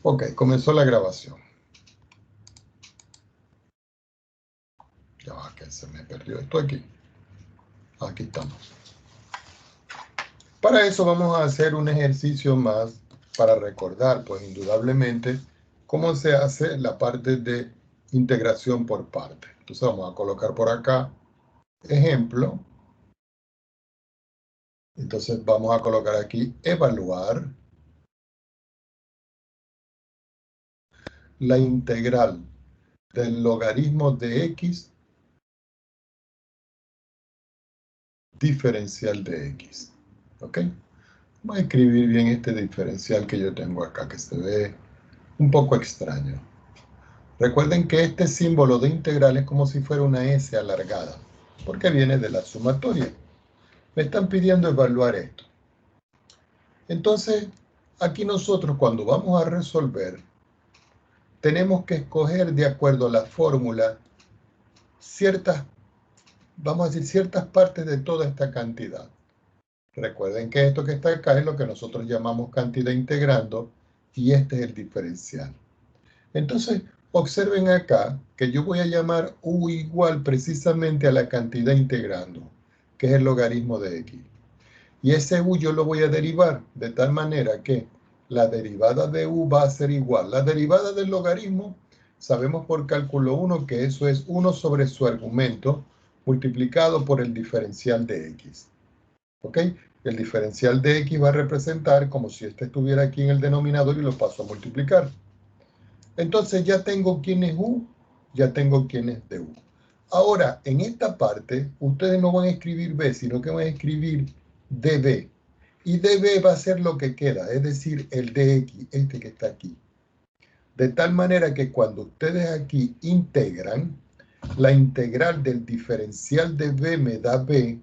Ok, comenzó la grabación. Ya va, que se me perdió esto aquí. Aquí estamos. Para eso vamos a hacer un ejercicio más para recordar, pues indudablemente, cómo se hace la parte de integración por parte. Entonces vamos a colocar por acá ejemplo. Entonces vamos a colocar aquí evaluar la integral del logaritmo de x diferencial de x. ¿Ok? Voy a escribir bien este diferencial que yo tengo acá, que se ve un poco extraño. Recuerden que este símbolo de integral es como si fuera una S alargada, porque viene de la sumatoria. Me están pidiendo evaluar esto. Entonces, aquí nosotros cuando vamos a resolver, tenemos que escoger de acuerdo a la fórmula ciertas, vamos a decir, ciertas partes de toda esta cantidad. Recuerden que esto que está acá es lo que nosotros llamamos cantidad integrando y este es el diferencial. Entonces, observen acá que yo voy a llamar u igual precisamente a la cantidad integrando, que es el logaritmo de x. Y ese u yo lo voy a derivar de tal manera que la derivada de u va a ser igual. La derivada del logaritmo, sabemos por cálculo 1 que eso es 1 sobre su argumento multiplicado por el diferencial de x. ¿Ok? El diferencial de x va a representar como si este estuviera aquí en el denominador y lo paso a multiplicar. Entonces ya tengo quién es u, ya tengo quién es de u. Ahora, en esta parte, ustedes no van a escribir b, sino que van a escribir db. Y db va a ser lo que queda, es decir, el dx, este que está aquí. De tal manera que cuando ustedes aquí integran, la integral del diferencial de b me da b,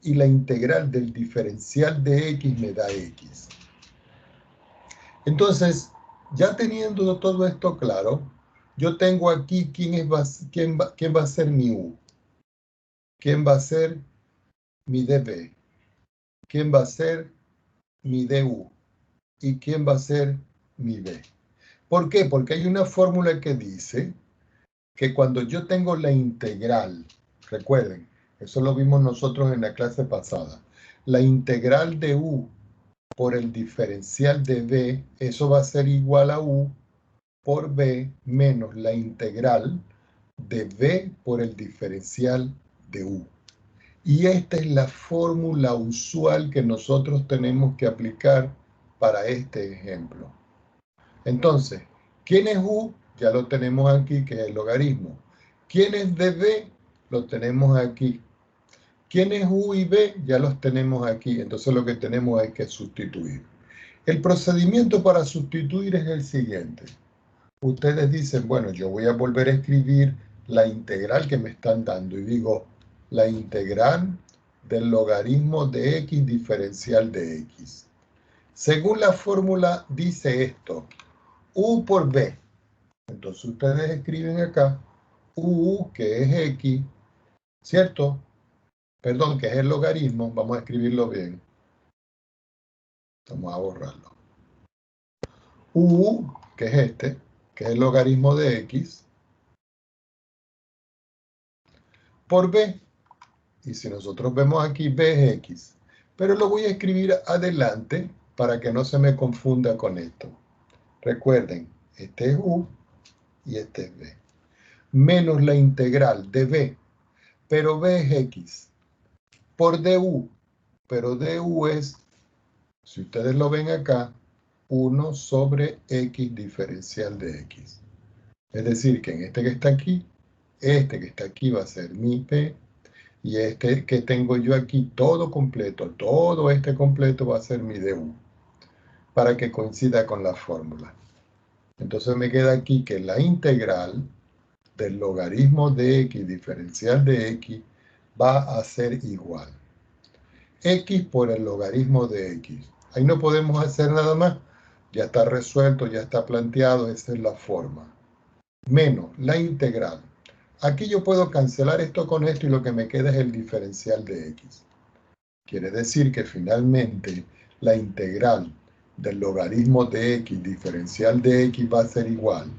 y la integral del diferencial de x me da x. Entonces, ya teniendo todo esto claro, yo tengo aquí quién va a ser mi u, quién va a ser mi db, quién va a ser mi du y quién va a ser mi b. ¿Por qué? Porque hay una fórmula que dice que cuando yo tengo la integral, recuerden, eso lo vimos nosotros en la clase pasada, la integral de u por el diferencial de b, eso va a ser igual a u por b menos la integral de b por el diferencial de u. Y esta es la fórmula usual que nosotros tenemos que aplicar para este ejemplo. Entonces, ¿quién es u? Ya lo tenemos aquí, que es el logaritmo. ¿Quién es db? Lo tenemos aquí. ¿Quién es u y b? Ya los tenemos aquí. Entonces lo que tenemos es que sustituir. El procedimiento para sustituir es el siguiente. Ustedes dicen, bueno, yo voy a volver a escribir la integral que me están dando y digo, la integral del logaritmo de x diferencial de x. Según la fórmula dice esto, u por b. Entonces ustedes escriben acá u, que es x, ¿cierto? Perdón, que es el logaritmo, vamos a escribirlo bien. Vamos a borrarlo. U, que es este, que es el logaritmo de x, por b. Y si nosotros vemos aquí, b es x. Pero lo voy a escribir adelante para que no se me confunda con esto. Recuerden, este es u y este es b. Menos la integral de b, pero b es x. Por du, pero du es, si ustedes lo ven acá, 1 sobre x diferencial de x. Es decir, que en este que está aquí, este que está aquí va a ser mi p, y este que tengo yo aquí, todo completo, todo este completo va a ser mi du, para que coincida con la fórmula. Entonces me queda aquí que la integral del logaritmo de x diferencial de x va a ser igual. X por el logaritmo de x. Ahí no podemos hacer nada más. Ya está resuelto, ya está planteado, esa es la forma. Menos la integral. Aquí yo puedo cancelar esto con esto y lo que me queda es el diferencial de x. Quiere decir que finalmente la integral del logaritmo de x diferencial de x va a ser igual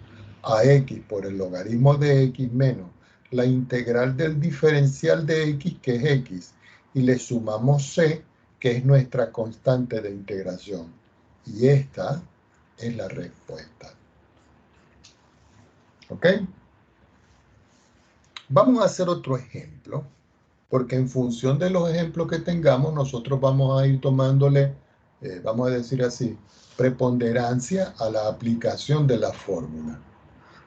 a x por el logaritmo de x menos la integral del diferencial de x, que es x, y le sumamos c, que es nuestra constante de integración. Y esta es la respuesta. ¿Ok? Vamos a hacer otro ejemplo, porque en función de los ejemplos que tengamos, nosotros vamos a ir tomándole, vamos a decir así, preponderancia a la aplicación de la fórmula.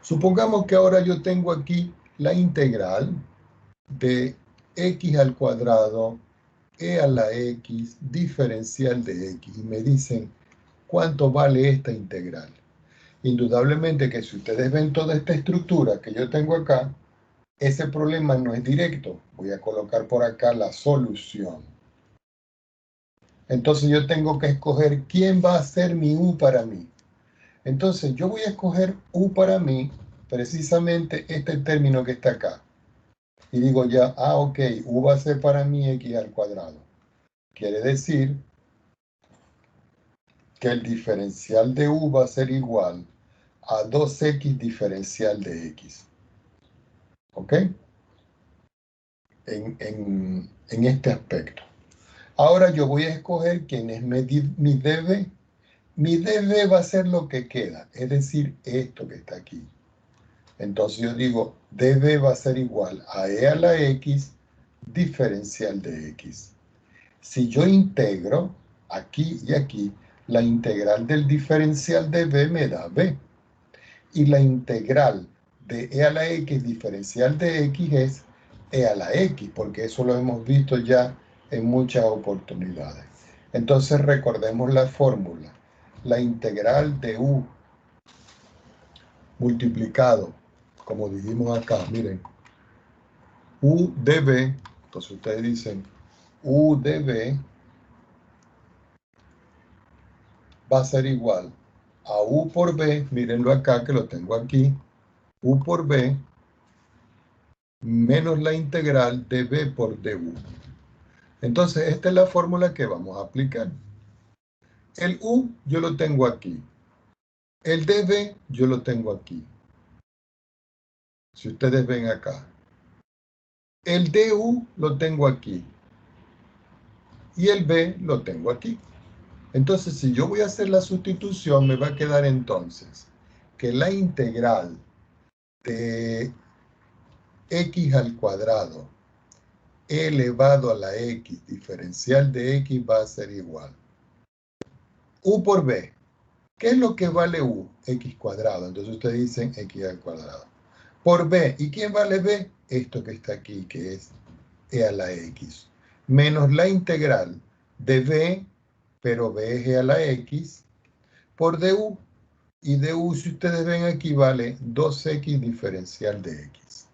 Supongamos que ahora yo tengo aquí la integral de x al cuadrado e a la x diferencial de x. Y me dicen, ¿cuánto vale esta integral? Indudablemente que si ustedes ven toda esta estructura que yo tengo acá, ese problema no es directo. Voy a colocar por acá la solución. Entonces yo tengo que escoger quién va a ser mi u para mí. Entonces yo voy a escoger u para mí, precisamente este término que está acá. Y digo ya, ok, u va a ser para mí x al cuadrado. Quiere decir que el diferencial de u va a ser igual a 2x diferencial de x. ¿Ok? En este aspecto. Ahora yo voy a escoger quién es mi db. Mi db va a ser lo que queda, es decir, esto que está aquí. Entonces yo digo, db va a ser igual a e a la x diferencial de x. Si yo integro aquí y aquí, la integral del diferencial de b me da b. Y la integral de e a la x diferencial de x es e a la x, porque eso lo hemos visto ya en muchas oportunidades. Entonces recordemos la fórmula. La integral de u multiplicado, como dijimos acá, miren, u de b, entonces ustedes dicen u de b va a ser igual a u por b, mírenlo acá que lo tengo aquí, u por b menos la integral de b por du. Entonces, esta es la fórmula que vamos a aplicar. El u yo lo tengo aquí. El db yo lo tengo aquí. Si ustedes ven acá. El du lo tengo aquí. Y el b lo tengo aquí. Entonces, si yo voy a hacer la sustitución, me va a quedar entonces que la integral de x al cuadrado elevado a la x diferencial de x va a ser igual u por b. ¿Qué es lo que vale u? X cuadrado. Entonces ustedes dicen x al cuadrado. Por b. ¿Y quién vale b? Esto que está aquí, que es e a la x. Menos la integral de b, pero b es e a la x, por du. Y du, si ustedes ven aquí, vale 2x diferencial de x.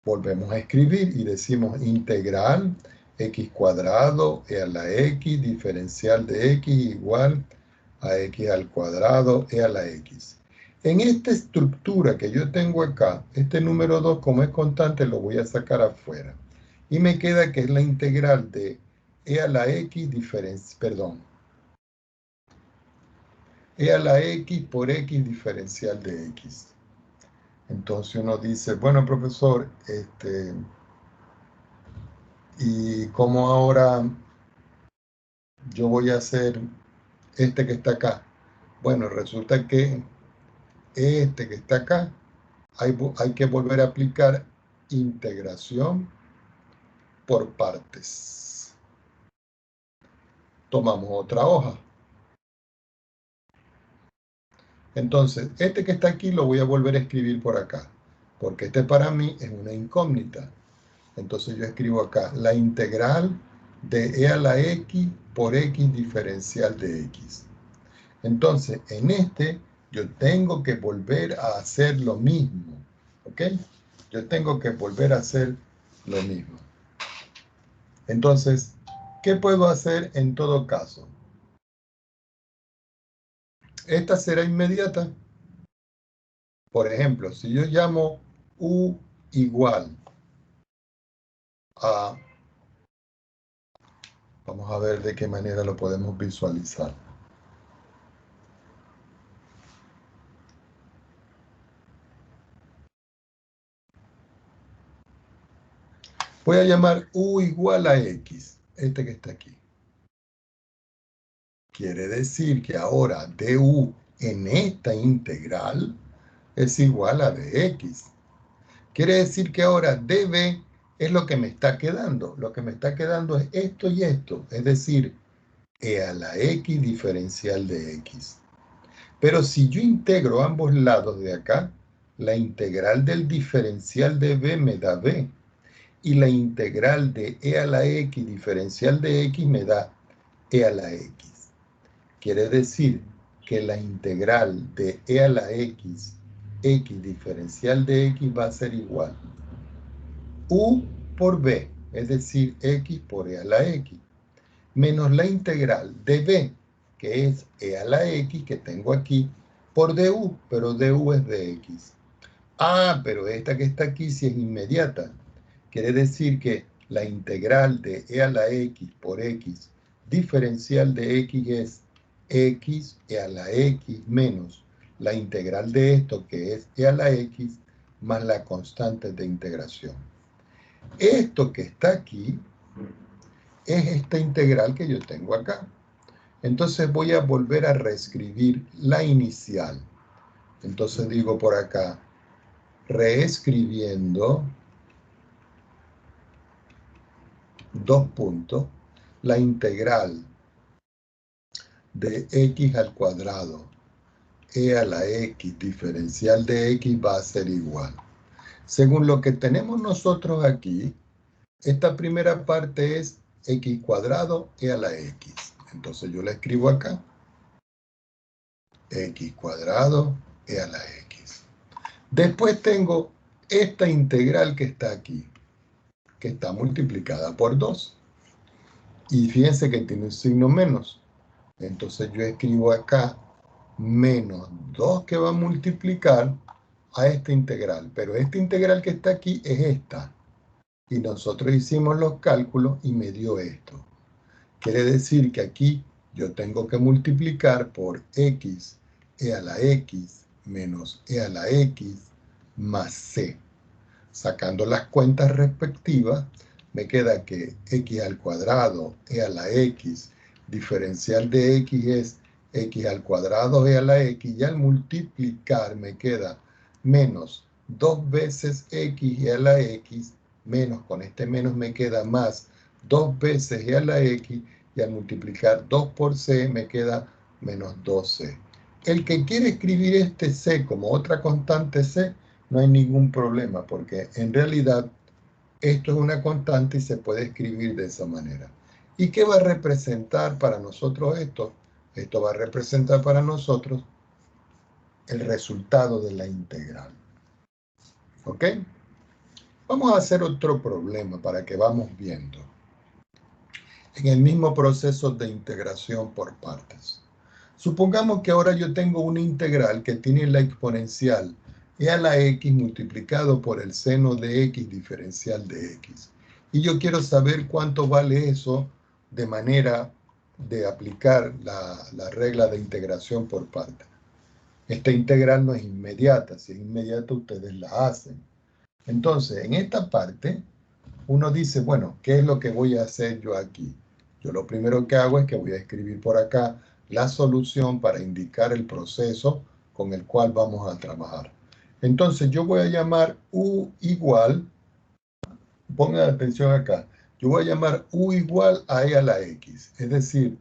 Volvemos a escribir y decimos integral x cuadrado e a la x diferencial de x igual a x al cuadrado e a la x. En esta estructura que yo tengo acá, este número 2, como es constante, lo voy a sacar afuera. Y me queda que es la integral de e a la x e a la x por x diferencial de x. Entonces uno dice, bueno, profesor, ¿y cómo ahora yo voy a hacer este que está acá? Bueno, resulta que este que está acá, hay que volver a aplicar integración por partes. Tomamos otra hoja. Entonces, este que está aquí lo voy a volver a escribir por acá, porque este para mí es una incógnita. Entonces yo escribo acá la integral de e a la x por x diferencial de x. Entonces, en este yo tengo que volver a hacer lo mismo. ¿Ok? Yo tengo que volver a hacer lo mismo. Entonces, ¿qué puedo hacer en todo caso? Esta será inmediata. Por ejemplo, si yo llamo u igual a Vamos a ver de qué manera lo podemos visualizar. Voy a llamar u igual a x, este que está aquí. Quiere decir que ahora du en esta integral es igual a dx. Quiere decir que ahora db es lo que me está quedando. Lo que me está quedando es esto y esto, es decir, e a la x diferencial de x. Pero si yo integro ambos lados de acá, la integral del diferencial de b me da b. Y la integral de e a la x diferencial de x me da e a la x. Quiere decir que la integral de e a la x, x diferencial de x va a ser igual u por b, es decir, x por e a la x, menos la integral de b, que es e a la x que tengo aquí, por du, pero du es dx. Ah, pero esta que está aquí sí es inmediata. Quiere decir que la integral de e a la x por x diferencial de x es x e a la x menos la integral de esto que es e a la x más la constante de integración. Esto que está aquí es esta integral que yo tengo acá. Entonces voy a volver a reescribir la inicial. Entonces digo por acá, reescribiendo, dos puntos, la integral de x al cuadrado e a la x diferencial de x va a ser igual. Según lo que tenemos nosotros aquí, esta primera parte es x cuadrado e a la x. Entonces yo la escribo acá, x cuadrado e a la x. Después tengo esta integral que está aquí, que está multiplicada por 2. Y fíjense que tiene un signo menos. Entonces yo escribo acá menos 2 que va a multiplicar a esta integral. Pero esta integral que está aquí es esta. Y nosotros hicimos los cálculos y me dio esto. Quiere decir que aquí yo tengo que multiplicar por x e a la x menos e a la x más c. Sacando las cuentas respectivas, me queda que x al cuadrado e a la x diferencial de x es x al cuadrado e a la x, y al multiplicar me queda menos 2 veces x e a la x, menos, con este menos me queda más 2 veces e a la x, y al multiplicar 2 por c me queda menos 2c. El que quiere escribir este c como otra constante c, no hay ningún problema, porque en realidad esto es una constante y se puede escribir de esa manera. ¿Y qué va a representar para nosotros esto? Esto va a representar para nosotros el resultado de la integral. ¿Ok? Vamos a hacer otro problema para que vamos viendo. En el mismo proceso de integración por partes. Supongamos que ahora yo tengo una integral que tiene la exponencial e a la x multiplicado por el seno de x diferencial de x. Y yo quiero saber cuánto vale eso de manera de aplicar la regla de integración por partes. Esta integral no es inmediata. Si es inmediata, ustedes la hacen. Entonces, en esta parte, uno dice, bueno, ¿qué es lo que voy a hacer yo aquí? Yo lo primero que hago es que voy a escribir por acá la solución para indicar el proceso con el cual vamos a trabajar. Entonces yo voy a llamar u igual, pongan atención acá, yo voy a llamar u igual a e a la x, es decir,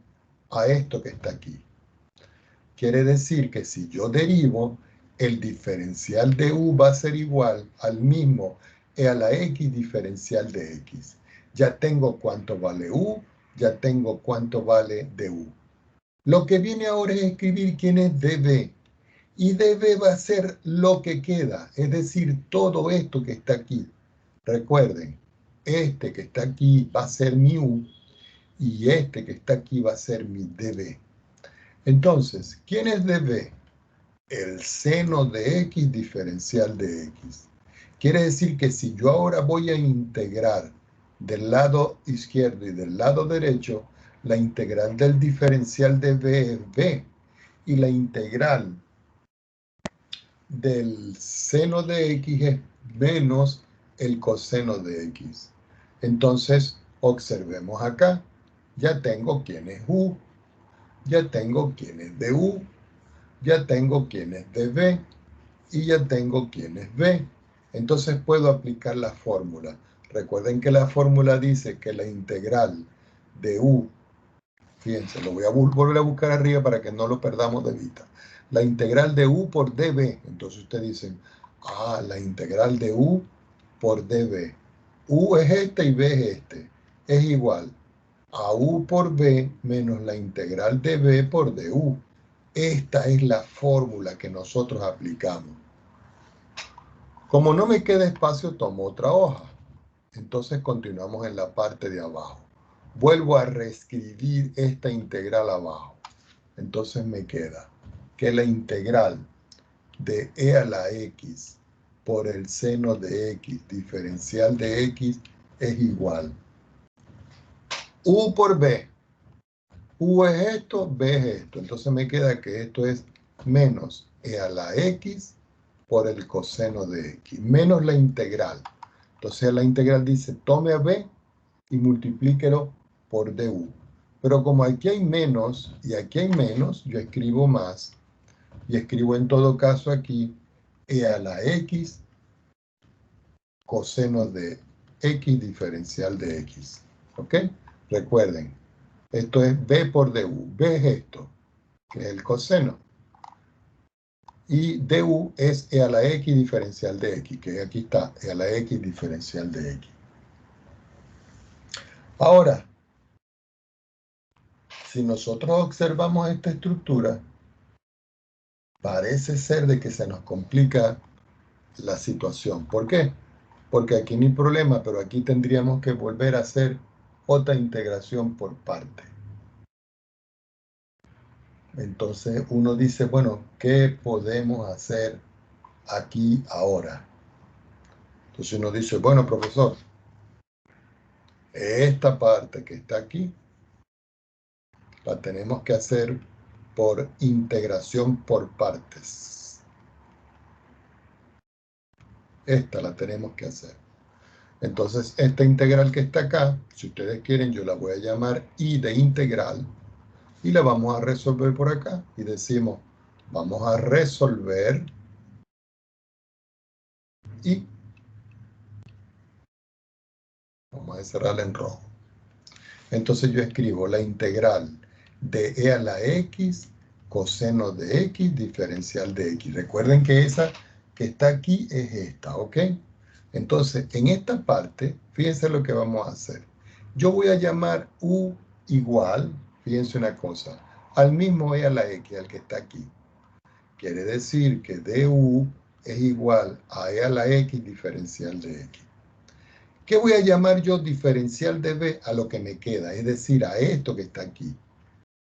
a esto que está aquí. Quiere decir que si yo derivo, el diferencial de u va a ser igual al mismo e a la x diferencial de x. Ya tengo cuánto vale u, ya tengo cuánto vale du. Lo que viene ahora es escribir quién es db. Y db va a ser lo que queda, es decir, todo esto que está aquí. Recuerden, este que está aquí va a ser mi u y este que está aquí va a ser mi db. Entonces, ¿quién es db? El seno de x diferencial de x. Quiere decir que si yo ahora voy a integrar del lado izquierdo y del lado derecho, La integral del diferencial de b es b. Y la integral del seno de x es menos el coseno de x. Entonces, observemos acá. Ya tengo quién es u, ya tengo quién es de u, ya tengo quién es de b y ya tengo quién es b. Entonces puedo aplicar la fórmula. Recuerden que la fórmula dice que la integral de u, fíjense, lo voy a volver a buscar arriba para que no lo perdamos de vista. La integral de u por db. Entonces ustedes dicen, la integral de u por db. U es este y b es este. Es igual a u por b menos la integral de b por du. Esta es la fórmula que nosotros aplicamos. Como no me queda espacio, tomo otra hoja. Entonces continuamos en la parte de abajo. Vuelvo a reescribir esta integral abajo. Entonces me queda que la integral de e a la x por el seno de x diferencial de x es igual u por b. U es esto, b es esto. Entonces me queda que esto es menos e a la x por el coseno de x, menos la integral. Entonces la integral dice, tome a b y multiplíquelo por du. Pero como aquí hay menos y aquí hay menos, yo escribo más. Y escribo en todo caso aquí e a la x coseno de x diferencial de x. ¿Ok? Recuerden, esto es b por du. B es esto, que es el coseno. Y du es e a la x diferencial de x, que aquí está, e a la x diferencial de x. Ahora, si nosotros observamos esta estructura, parece ser de que se nos complica la situación. ¿Por qué? Porque aquí no hay problema, pero aquí tendríamos que volver a hacer otra integración por parte. Entonces uno dice, bueno, ¿qué podemos hacer aquí ahora? Entonces uno dice, bueno, profesor, esta parte que está aquí, la tenemos que hacer por integración por partes. Esta la tenemos que hacer. Entonces, esta integral que está acá, si ustedes quieren, yo la voy a llamar I de integral y la vamos a resolver por acá. Y decimos, vamos a resolver y vamos a cerrarla en rojo. Entonces yo escribo la integral de e a la x coseno de x diferencial de x. Recuerden que esa que está aquí es esta, ¿ok? Entonces, en esta parte, fíjense lo que vamos a hacer. Yo voy a llamar u igual, fíjense una cosa, al mismo e a la x, al que está aquí. Quiere decir que du es igual a e a la x diferencial de x. ¿Qué voy a llamar yo diferencial de b? A lo que me queda, es decir, a esto que está aquí.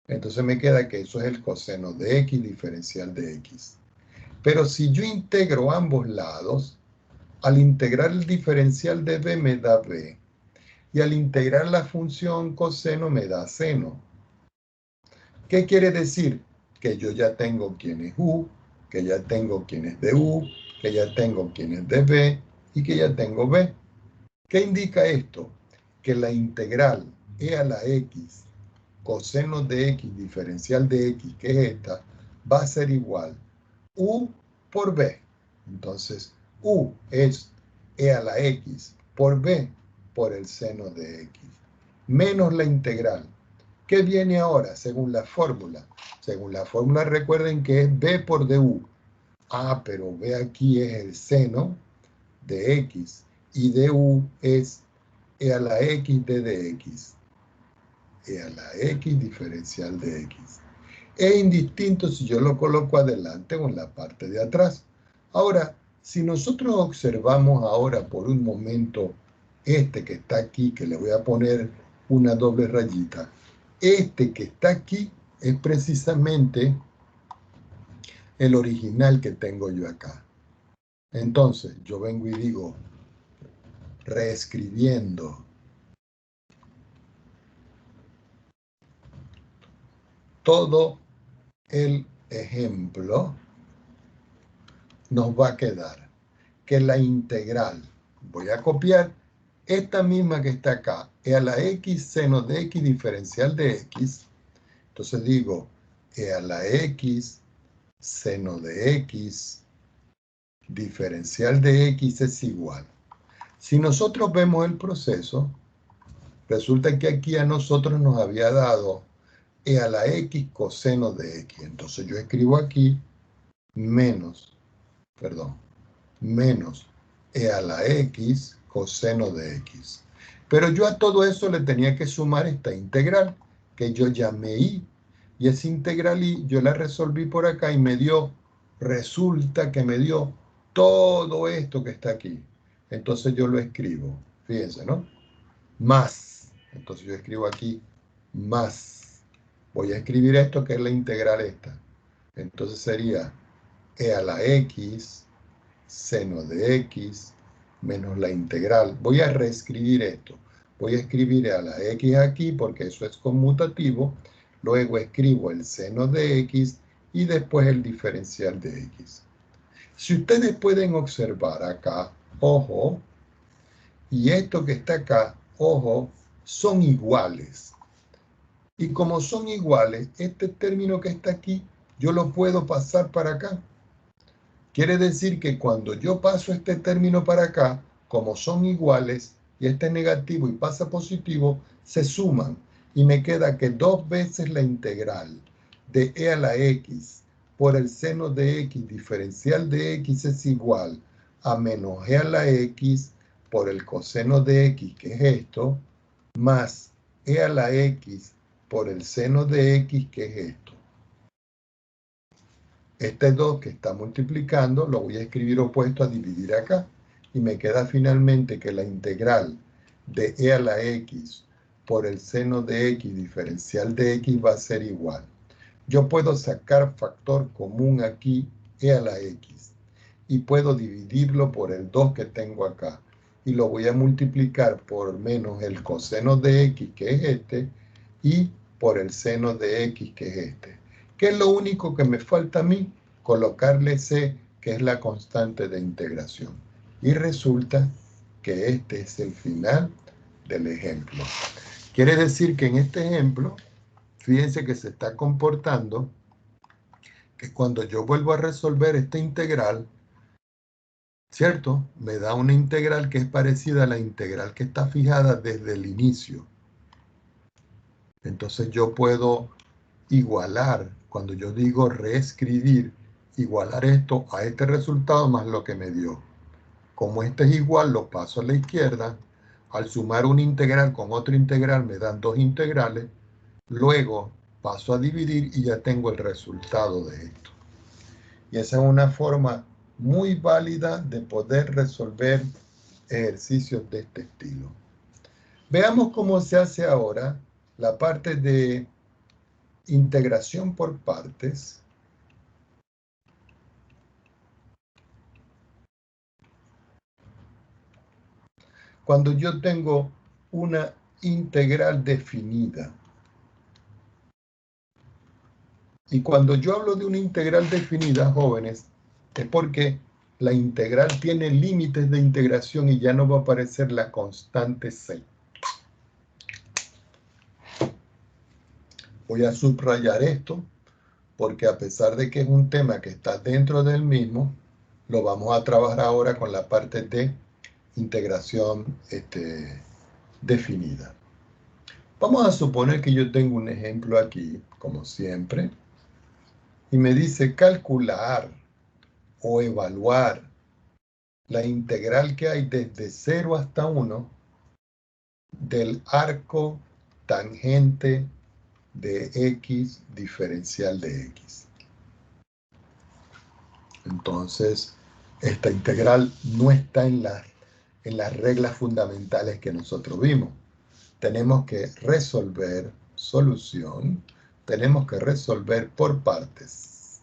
Entonces me queda que eso es el coseno de x diferencial de x. Pero si yo integro ambos lados, al integrar el diferencial de b me da b. Y al integrar la función coseno me da seno. ¿Qué quiere decir? Que yo ya tengo quién es u, que ya tengo quién es de u, que ya tengo quién es de b y que ya tengo b. ¿Qué indica esto? Que la integral e a la x coseno de x diferencial de x, que es esta, va a ser igual u por b. Entonces, u es e a la x por b por el seno de x, menos la integral. ¿Qué viene ahora según la fórmula? Según la fórmula recuerden que es b por du. Pero b aquí es el seno de x y du es e a la x de dx. E a la x diferencial de x. Es indistinto si yo lo coloco adelante o en la parte de atrás. Ahora, si nosotros observamos ahora por un momento este que está aquí, que le voy a poner una doble rayita, este que está aquí es precisamente el original que tengo yo acá. Entonces, yo vengo y digo, reescribiendo todo el ejemplo, nos va a quedar que la integral, voy a copiar esta misma que está acá, e a la x seno de x diferencial de x. Entonces digo, e a la x seno de x diferencial de x es igual. Si nosotros vemos el proceso, resulta que aquí a nosotros nos había dado e a la x coseno de x. Entonces yo escribo aquí menos e a la x coseno de x. Pero yo a todo eso le tenía que sumar esta integral, que yo llamé y. Y esa integral y yo la resolví por acá y me dio, resulta que me dio todo esto que está aquí. Entonces yo lo escribo, fíjense, ¿no? Más. Entonces yo escribo aquí más. Voy a escribir esto que es la integral esta. Entonces sería e a la x seno de x menos la integral. Voy a reescribir esto. Voy a escribir a la x aquí porque eso es conmutativo. Luego escribo el seno de x y después el diferencial de x. Si ustedes pueden observar acá, ojo, y esto que está acá, ojo, son iguales. Y como son iguales, este término que está aquí, yo lo puedo pasar para acá. Quiere decir que cuando yo paso este término para acá, como son iguales, y este es negativo y pasa positivo, se suman. Y me queda que 2 veces la integral de e a la x por el seno de x diferencial de x es igual a menos e a la x por el coseno de x, que es esto, más e a la x por el seno de x, que es esto. Este 2 que está multiplicando lo voy a escribir opuesto a dividir acá. Y me queda finalmente que la integral de e a la x por el seno de x diferencial de x va a ser igual. Yo puedo sacar factor común aquí, e a la x. Y puedo dividirlo por el 2 que tengo acá. Y lo voy a multiplicar por menos el coseno de x, que es este, y por el seno de x, que es este. ¿Qué es lo único que me falta a mí? Colocarle c, que es la constante de integración. Y resulta que este es el final del ejemplo. Quiere decir que en este ejemplo, fíjense que se está comportando que cuando yo vuelvo a resolver esta integral, ¿cierto? Me da una integral que es parecida a la integral que está fijada desde el inicio. Entonces yo puedo igualar, cuando yo digo reescribir, igualar esto a este resultado más lo que me dio. Como este es igual, lo paso a la izquierda. Al sumar una integral con otra integral me dan 2 integrales. Luego paso a dividir y ya tengo el resultado de esto. Y esa es una forma muy válida de poder resolver ejercicios de este estilo. Veamos cómo se hace ahora la parte de integración por partes. Cuando yo tengo una integral definida. Y cuando yo hablo de una integral definida, jóvenes, es porque la integral tiene límites de integración y ya no va a aparecer la constante c. Voy a subrayar esto porque a pesar de que es un tema que está dentro del mismo, lo vamos a trabajar ahora con la parte de integración definida. Vamos a suponer que yo tengo un ejemplo aquí, como siempre, y me dice calcular o evaluar la integral que hay desde 0 hasta 1 del arco tangente de x diferencial de x. Entonces, esta integral no está en las reglas fundamentales que nosotros vimos. Tenemos que resolver, solución, tenemos que resolver por partes.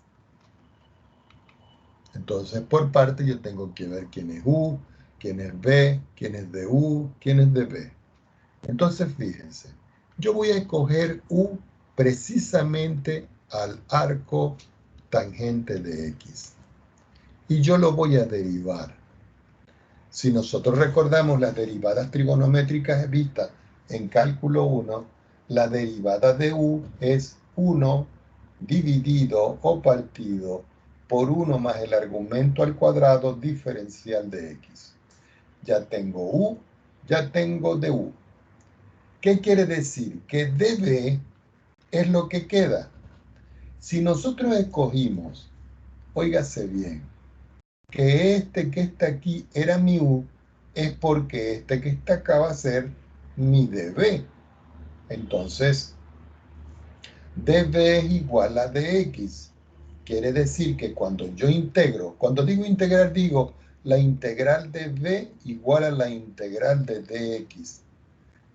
Entonces, por parte yo tengo que ver quién es u, quién es b, quién es de u, quién es de b. Entonces, fíjense, yo voy a escoger u precisamente al arco tangente de X. Y yo lo voy a derivar. Si nosotros recordamos las derivadas trigonométricas vistas en cálculo 1, la derivada de u es 1 dividido o partido por 1 más el argumento al cuadrado diferencial de x. Ya tengo u, ya tengo du. ¿Qué quiere decir? Que db es lo que queda. Si nosotros escogimos, óigase bien, que este que está aquí era mi u, es porque este que está acá va a ser mi db. Entonces, db es igual a dx. Quiere decir que cuando yo integro, cuando digo integrar, digo la integral de b igual a la integral de dx.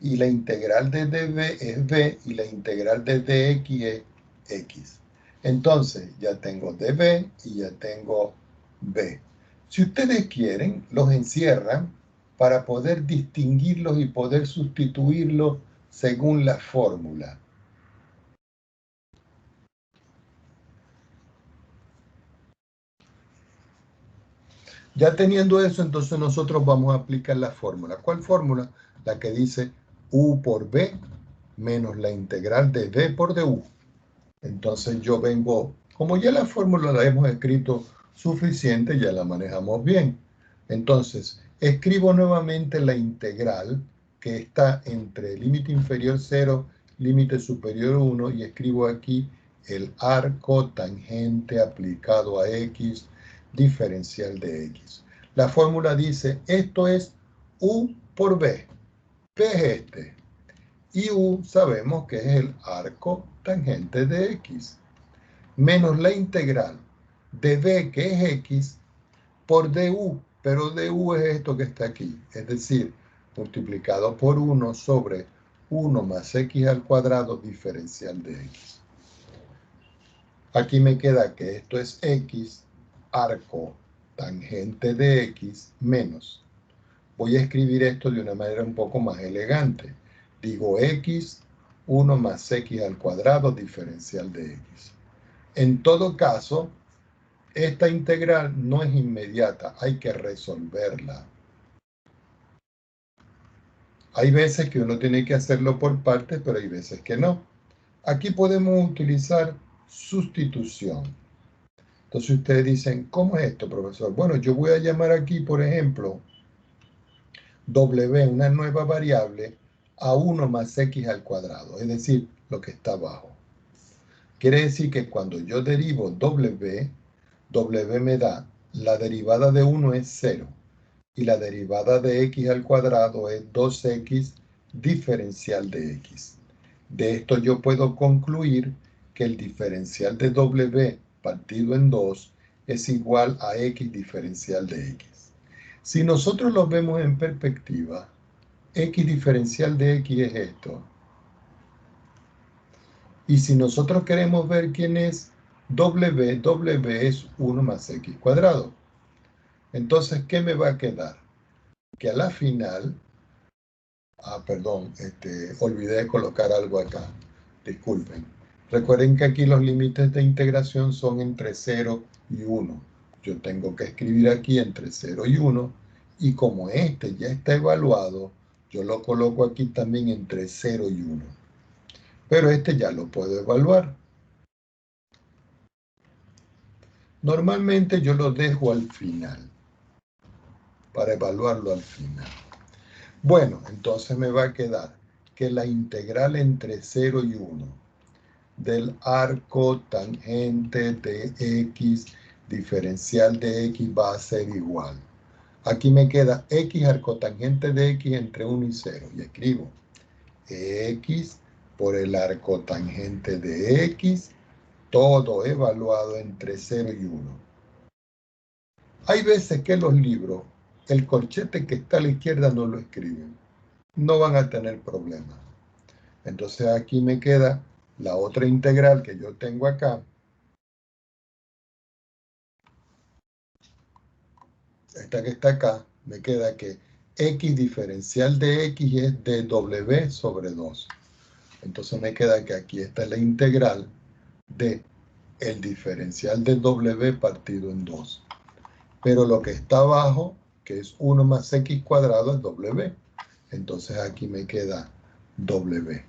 Y la integral de db es b y la integral de dx es x. Entonces, ya tengo db y ya tengo b. Si ustedes quieren, los encierran para poder distinguirlos y poder sustituirlos según la fórmula. Ya teniendo eso, entonces nosotros vamos a aplicar la fórmula. ¿Cuál fórmula? La que dice u por b menos la integral de b por du. Entonces yo vengo, como ya la fórmula la hemos escrito suficiente, ya la manejamos bien. Entonces, escribo nuevamente la integral que está entre límite inferior 0, límite superior 1, y escribo aquí el arco tangente aplicado a x, diferencial de x. La fórmula dice, esto es u por b. B es este. Y u sabemos que es el arco tangente de x, menos la integral de b, que es x, por du, pero du es esto que está aquí, es decir, multiplicado por 1 sobre 1 más x al cuadrado diferencial de x. Aquí me queda que esto es x, arco tangente de x, menos. Voy a escribir esto de una manera un poco más elegante. Digo x, 1 más x al cuadrado diferencial de x. En todo caso, esta integral no es inmediata, hay que resolverla. Hay veces que uno tiene que hacerlo por partes, pero hay veces que no. Aquí podemos utilizar sustitución. Entonces ustedes dicen, ¿cómo es esto, profesor? Bueno, yo voy a llamar aquí, por ejemplo, w, una nueva variable, a 1 más x al cuadrado, es decir, lo que está abajo. Quiere decir que cuando yo derivo w me da, la derivada de 1 es 0, y la derivada de x al cuadrado es 2x diferencial de x. De esto yo puedo concluir que el diferencial de w partido en 2 es igual a x diferencial de x. Si nosotros lo vemos en perspectiva, x diferencial de x es esto. Y si nosotros queremos ver quién es w es 1 más x cuadrado. Entonces, ¿qué me va a quedar? Que a la final, perdón, olvidé de colocar algo acá, disculpen. Recuerden que aquí los límites de integración son entre 0 y 1. Yo tengo que escribir aquí entre 0 y 1, y como este ya está evaluado, yo lo coloco aquí también entre 0 y 1. Pero este ya lo puedo evaluar. Normalmente yo lo dejo al final, para evaluarlo al final. Bueno, entonces me va a quedar que la integral entre 0 y 1 del arco tangente de x diferencial de x va a ser igual. Aquí me queda x arco tangente de x entre 1 y 0. Y escribo x por el arco tangente de x, todo evaluado entre 0 y 1. Hay veces que los libros, el corchete que está a la izquierda no lo escriben. No van a tener problemas. Entonces aquí me queda la otra integral que yo tengo acá. Esta que está acá, me queda que x diferencial de x es dw sobre 2. Entonces me queda que aquí está la integral de el diferencial de w partido en 2. Pero lo que está abajo, que es 1 más x cuadrado, es w. Entonces aquí me queda w.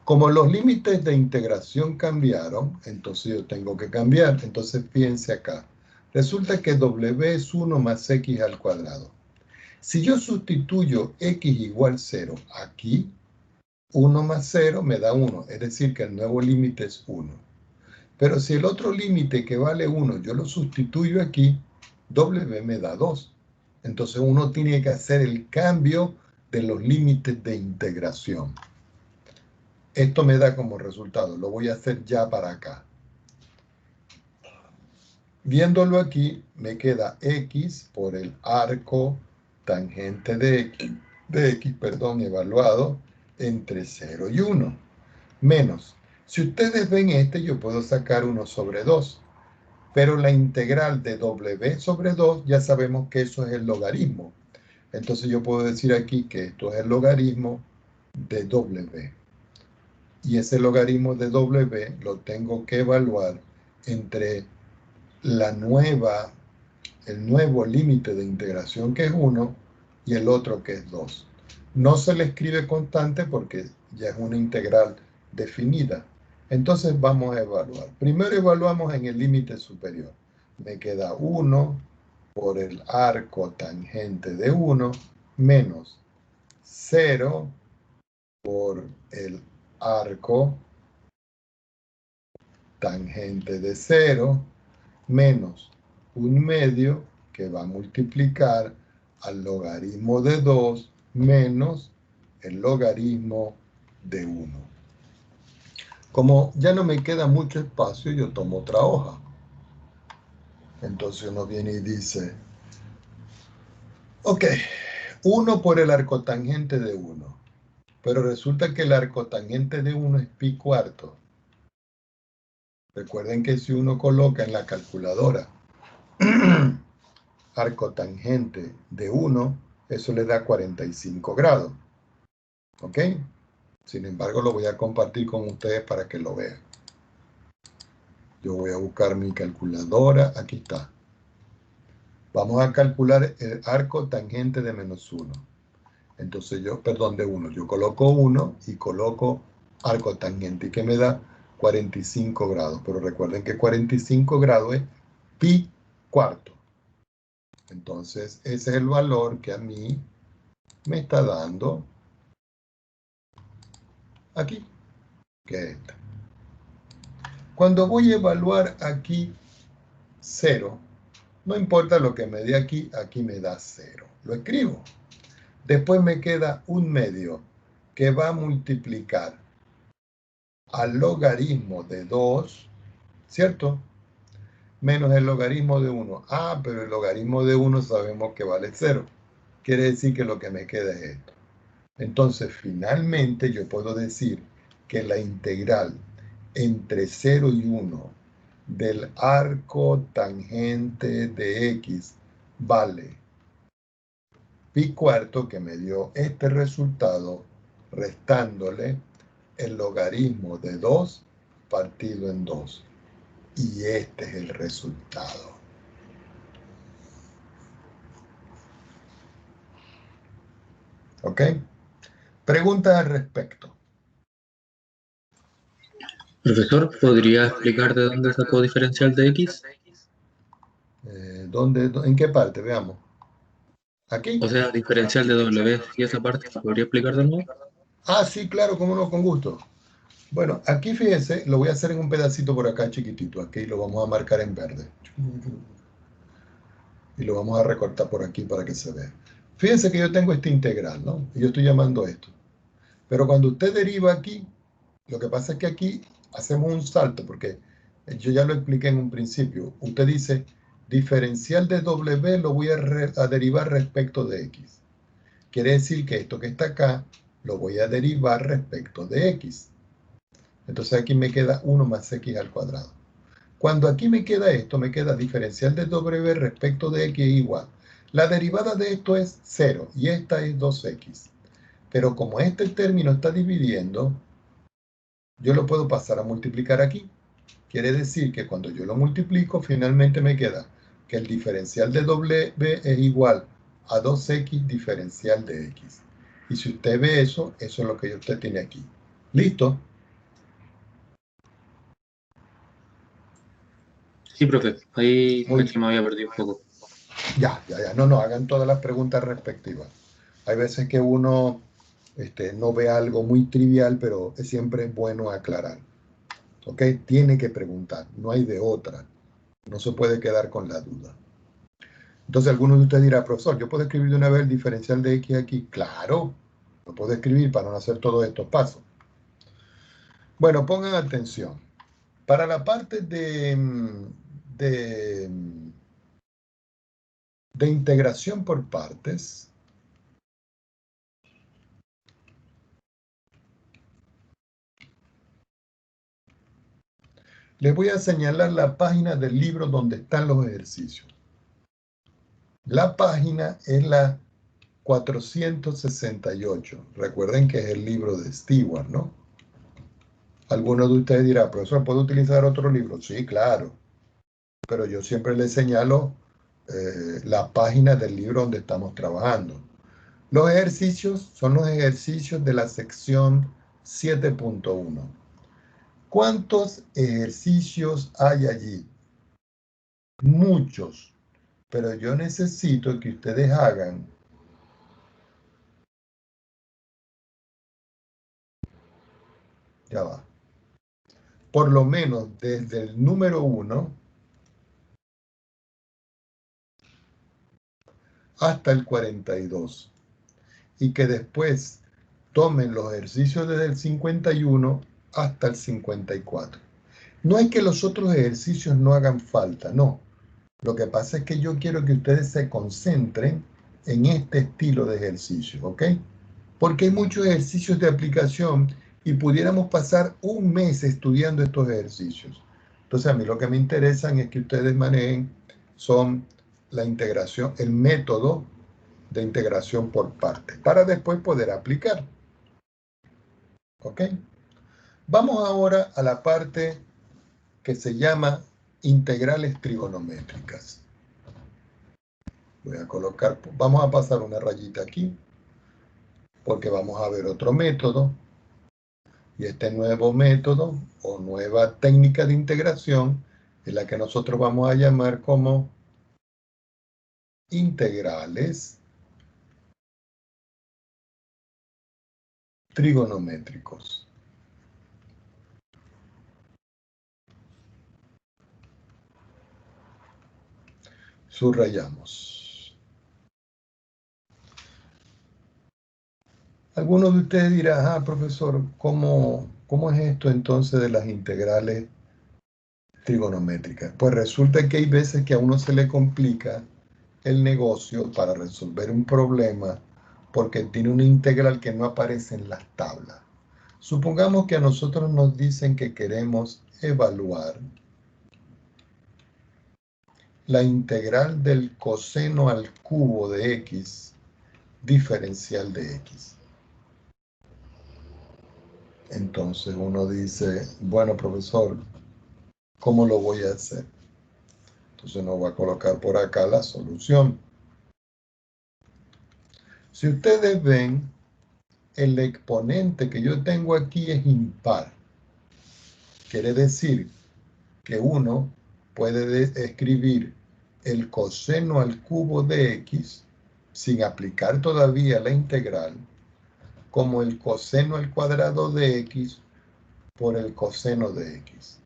Como los límites de integración cambiaron, entonces yo tengo que cambiar. Entonces fíjense acá. Resulta que w es 1 más x al cuadrado. Si yo sustituyo x igual 0 aquí, 1 más 0 me da 1. Es decir, que el nuevo límite es 1. Pero si el otro límite que vale 1 yo lo sustituyo aquí, w me da 2. Entonces uno tiene que hacer el cambio de los límites de integración. Esto me da como resultado, lo voy a hacer ya para acá. Viéndolo aquí, me queda x por el arco tangente de x, evaluado entre 0 y 1, menos. Si ustedes ven yo puedo sacar 1 sobre 2. Pero la integral de w sobre 2, ya sabemos que eso es el logaritmo. Entonces yo puedo decir aquí que esto es el logaritmo de w. Y ese logaritmo de w lo tengo que evaluar entre el nuevo límite de integración que es 1 y el otro que es 2. No se le escribe constante porque ya es una integral definida. Entonces vamos a evaluar. Primero evaluamos en el límite superior. Me queda 1 por el arco tangente de 1 menos 0 por el arco tangente de 0 menos 1/2 que va a multiplicar al logaritmo de 2 menos el logaritmo de 1. Como ya no me queda mucho espacio, yo tomo otra hoja. Entonces uno viene y dice, ok, 1 por el arcotangente de 1. Pero resulta que el arcotangente de 1 es pi cuarto. Recuerden que si uno coloca en la calculadora arcotangente de 1, eso le da 45 grados. ¿Ok? Sin embargo, lo voy a compartir con ustedes para que lo vean. Yo voy a buscar mi calculadora. Aquí está. Vamos a calcular el arco tangente de menos 1. Entonces de 1. Yo coloco 1 y coloco arco tangente. ¿Y qué me da? 45 grados. Pero recuerden que 45 grados es pi cuarto. Entonces, ese es el valor que a mí me está dando aquí, que es esta. Cuando voy a evaluar aquí 0, no importa lo que me dé aquí, aquí me da 0. Lo escribo. Después me queda 1/2 que va a multiplicar al logaritmo de 2, ¿cierto? Menos el logaritmo de 1. Ah, pero el logaritmo de 1 sabemos que vale 0. Quiere decir que lo que me queda es esto. Entonces, finalmente yo puedo decir que la integral entre 0 y 1 del arco tangente de x vale pi cuarto, que me dio este resultado, restándole el logaritmo de 2 partido en 2. Y este es el resultado. ¿Ok? Preguntas al respecto. Profesor, ¿podría explicar de dónde sacó diferencial de x? ¿En qué parte? Veamos. ¿Aquí? O sea, diferencial de w. ¿Y esa parte se podría explicar de nuevo? Ah, sí, claro, cómo no, con gusto. Bueno, aquí fíjense, lo voy a hacer en un pedacito por acá chiquitito. Aquí lo vamos a marcar en verde. Y lo vamos a recortar por aquí para que se vea. Fíjense que yo tengo esta integral, ¿no? Y yo estoy llamando esto. Pero cuando usted deriva aquí, lo que pasa es que aquí hacemos un salto, porque yo ya lo expliqué en un principio. Usted dice, diferencial de w lo voy a derivar respecto de x. Quiere decir que esto que está acá, lo voy a derivar respecto de x. Entonces aquí me queda 1 más x al cuadrado. Cuando aquí me queda esto, me queda diferencial de w respecto de x igual. La derivada de esto es 0 y esta es 2x. Pero como este término está dividiendo, yo lo puedo pasar a multiplicar aquí. Quiere decir que cuando yo lo multiplico, finalmente me queda que el diferencial de W es igual a 2x diferencial de x. Y si usted ve eso, eso es lo que usted tiene aquí. ¿Listo? Sí, profe, ahí Muy caché, bien. me había perdido un poco. Ya. No, hagan todas las preguntas respectivas. Hay veces que uno no ve algo muy trivial, pero es siempre bueno aclarar. ¿Ok? Tiene que preguntar, no hay de otra. No se puede quedar con la duda. Entonces algunos de ustedes dirán, profesor, ¿yo puedo escribir de una vez el diferencial de x aquí? Claro, lo puedo escribir para no hacer todos estos pasos. Bueno, pongan atención. Para la parte de, de integración por partes, les voy a señalar la página del libro donde están los ejercicios. La página es la 468. Recuerden que es el libro de Stewart, ¿no? Algunos de ustedes dirán, profesor, ¿puedo utilizar otro libro? Sí, claro. Pero yo siempre les señalo la página del libro donde estamos trabajando. Los ejercicios son los ejercicios de la sección 7.1. ¿Cuántos ejercicios hay allí? Muchos. Pero yo necesito que ustedes hagan ya va, por lo menos desde el número 1 hasta el 42 y que después tomen los ejercicios desde el 51 hasta el 54. No es que los otros ejercicios no hagan falta, no. Lo que pasa es que yo quiero que ustedes se concentren en este estilo de ejercicio, ¿ok? Porque hay muchos ejercicios de aplicación y pudiéramos pasar un mes estudiando estos ejercicios. Entonces a mí lo que me interesan es que ustedes manejen son la integración, el método de integración por partes, para después poder aplicar. ¿Ok? Vamos ahora a la parte que se llama integrales trigonométricas. Voy a colocar, vamos a pasar una rayita aquí, porque vamos a ver otro método. Y este nuevo método o nueva técnica de integración es la que nosotros vamos a llamar como integrales trigonométricos. Subrayamos. Algunos de ustedes dirán, ah, profesor, ¿cómo es esto entonces de las integrales trigonométricas? Pues resulta que hay veces que a uno se le complica el negocio para resolver un problema porque tiene una integral que no aparece en las tablas. Supongamos que a nosotros nos dicen que queremos evaluar la integral del coseno al cubo de x diferencial de x. Entonces uno dice, bueno, profesor, ¿cómo lo voy a hacer? Entonces uno va a colocar por acá la solución. Si ustedes ven, el exponente que yo tengo aquí es impar. Quiere decir que uno puede escribir el coseno al cubo de x sin aplicar todavía la integral como el coseno al cuadrado de x por el coseno de x.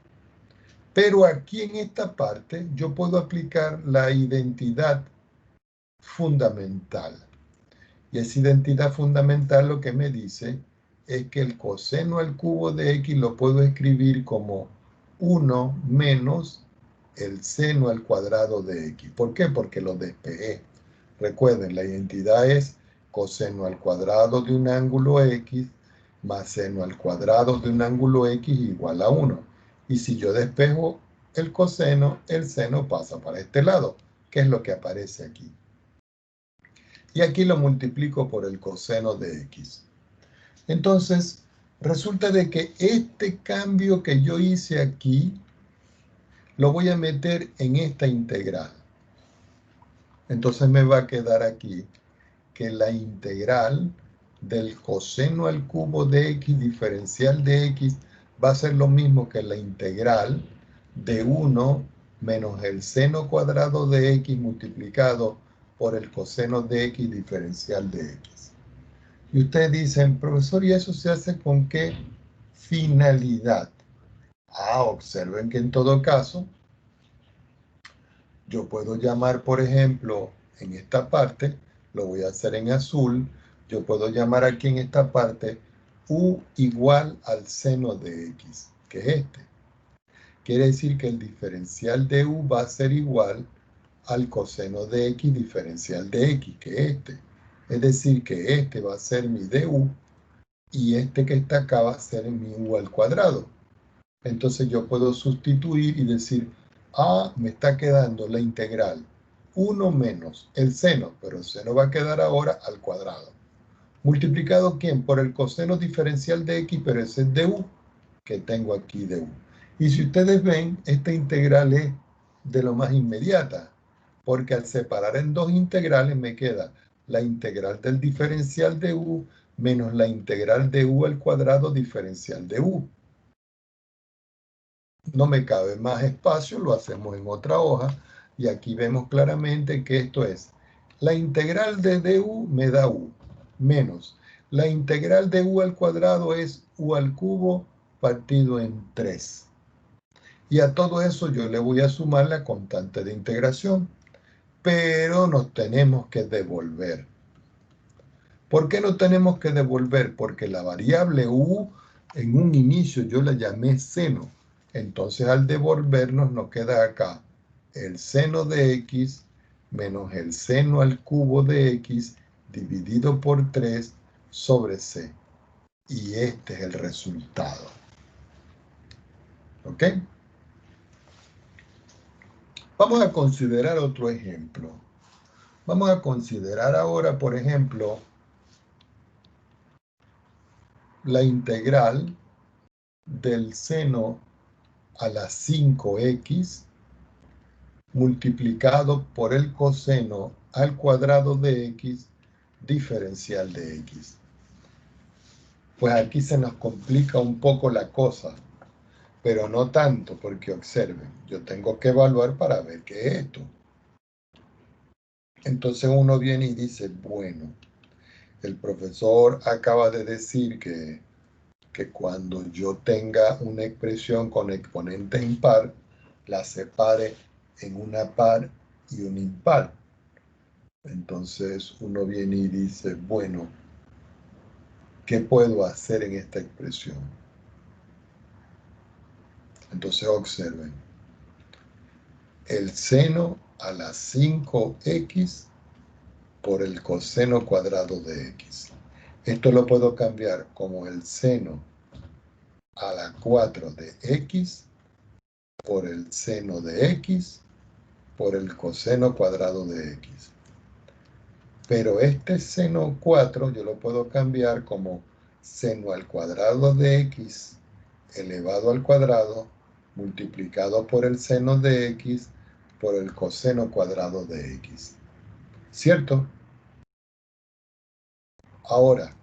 Pero aquí en esta parte yo puedo aplicar la identidad fundamental. Y esa identidad fundamental lo que me dice es que el coseno al cubo de x lo puedo escribir como 1 menos el seno al cuadrado de x. ¿Por qué? Porque lo despegué. Recuerden, la identidad es coseno al cuadrado de un ángulo x más seno al cuadrado de un ángulo x igual a 1. Y si yo despejo el seno pasa para este lado, que es lo que aparece aquí. Y aquí lo multiplico por el coseno de x. Entonces, Resulta de que este cambio que yo hice aquí, lo voy a meter en esta integral. Entonces me va a quedar aquí que la integral del coseno al cubo de x diferencial de x va a ser lo mismo que la integral de 1 menos el seno cuadrado de x multiplicado por el coseno de x diferencial de x. Y ustedes dicen, profesor, ¿y eso se hace con qué finalidad? Observen que en todo caso, yo puedo llamar, por ejemplo, en esta parte, lo voy a hacer en azul, yo puedo llamar aquí en esta parte u igual al seno de x, que es este. Quiere decir que el diferencial de u va a ser igual al coseno de x diferencial de x, que es este. Es decir, que este va a ser mi du y este que está acá va a ser mi u al cuadrado. Entonces yo puedo sustituir y decir, me está quedando la integral 1 menos el seno, pero el seno va a quedar ahora al cuadrado. ¿Multiplicado quién? Por el coseno diferencial de x, pero ese es du, que tengo aquí du. Y si ustedes ven, esta integral es de lo más inmediata, porque al separar en dos integrales me queda la integral del diferencial de u menos la integral de u al cuadrado diferencial de u. No me cabe más espacio, lo hacemos en otra hoja, y aquí vemos claramente que esto es la integral de du me da u, menos la integral de u al cuadrado es u al cubo partido en 3. Y a todo eso yo le voy a sumar la constante de integración, pero nos tenemos que devolver. ¿Por qué nos tenemos que devolver? Porque la variable u en un inicio yo la llamé seno. Entonces al devolvernos nos queda acá el seno de x menos el seno al cubo de x dividido por 3 sobre c. Y este es el resultado. ¿Ok? Vamos a considerar otro ejemplo. Vamos a considerar ahora, por ejemplo, la integral del seno a la 5x multiplicado por el coseno al cuadrado de x diferencial de x. Pues aquí se nos complica un poco la cosa, pero no tanto, porque observen, yo tengo que evaluar para ver qué es esto. Entonces uno viene y dice, bueno, el profesor acaba de decir que cuando yo tenga una expresión con exponente impar, la separe en una par y un impar. Entonces uno viene y dice, bueno, ¿qué puedo hacer en esta expresión? Entonces observen, el seno a la 5x por el coseno cuadrado de x. Esto lo puedo cambiar como el seno a la 4 de x por el seno de x por el coseno cuadrado de x. Pero este seno 4 yo lo puedo cambiar como seno al cuadrado de x elevado al cuadrado multiplicado por el seno de x por el coseno cuadrado de x. ¿Cierto? Ahora,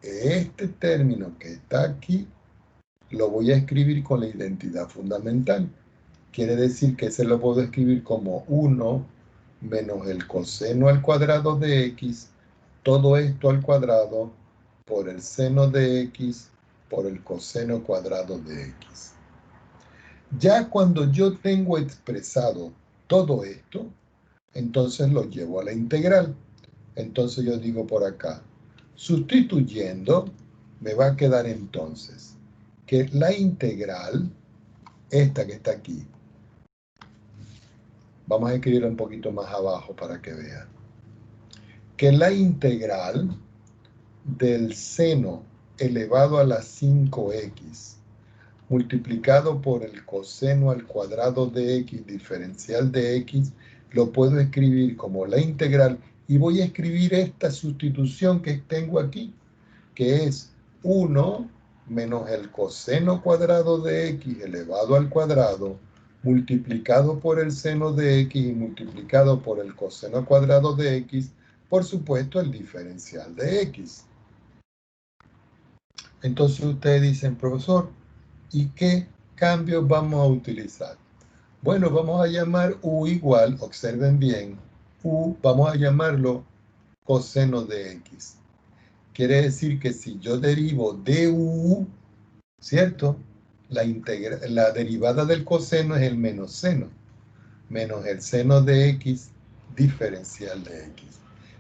este término que está aquí lo voy a escribir con la identidad fundamental. Quiere decir que se lo puedo escribir como 1 menos el coseno al cuadrado de x, todo esto al cuadrado por el seno de x por el coseno cuadrado de x. Ya cuando yo tengo expresado todo esto, entonces lo llevo a la integral. Entonces yo digo por acá, sustituyendo, me va a quedar entonces que la integral, esta que está aquí, vamos a escribirla un poquito más abajo para que vean, que la integral del seno elevado a la 5x multiplicado por el coseno al cuadrado de x diferencial de x, lo puedo escribir como la integral y voy a escribir esta sustitución que tengo aquí, que es 1 menos el coseno cuadrado de x elevado al cuadrado multiplicado por el seno de x y multiplicado por el coseno cuadrado de x, por supuesto el diferencial de x. Entonces ustedes dicen, profesor, ¿y qué cambios vamos a utilizar? Bueno, vamos a llamar u igual, observen bien, u vamos a llamarlo coseno de x. Quiere decir que si yo derivo de u, ¿cierto? La derivada del coseno es el menos seno, menos el seno de x diferencial de x.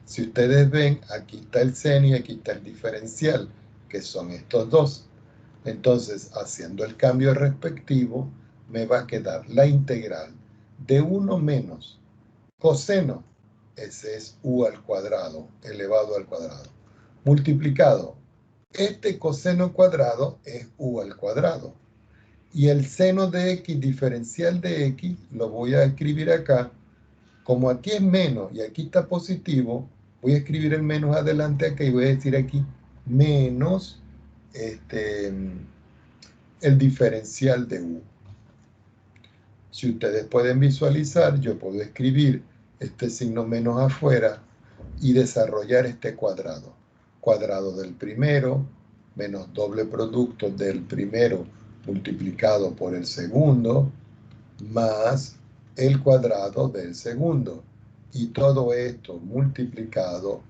Si ustedes ven, aquí está el seno y aquí está el diferencial, que son estos dos. Entonces, haciendo el cambio respectivo, me va a quedar la integral de 1 menos coseno, ese es u al cuadrado, elevado al cuadrado, multiplicado. Este coseno cuadrado es u al cuadrado. Y el seno de x diferencial de x, lo voy a escribir acá. Como aquí es menos y aquí está positivo, voy a escribir el menos adelante acá y voy a decir aquí menos el diferencial de u. Si ustedes pueden visualizar, yo puedo escribir este signo menos afuera y desarrollar este cuadrado. Cuadrado del primero menos doble producto del primero multiplicado por el segundo más el cuadrado del segundo. Y todo esto multiplicado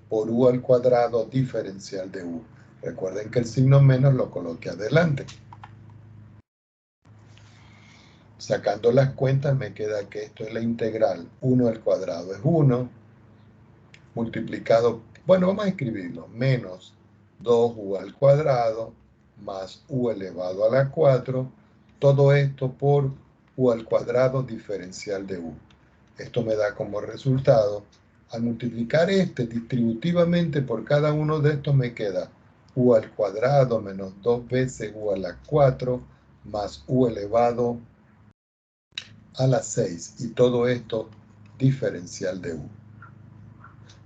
por u al cuadrado diferencial de u. Recuerden que el signo menos lo coloqué adelante. Sacando las cuentas me queda que esto es la integral. 1 al cuadrado es 1, multiplicado, bueno, vamos a escribirlo, menos 2u al cuadrado más u elevado a la 4, todo esto por u al cuadrado diferencial de u. Esto me da como resultado, al multiplicar este distributivamente por cada uno de estos me queda u al cuadrado menos 2 veces u a la 4 más u elevado a la 6 y todo esto diferencial de u.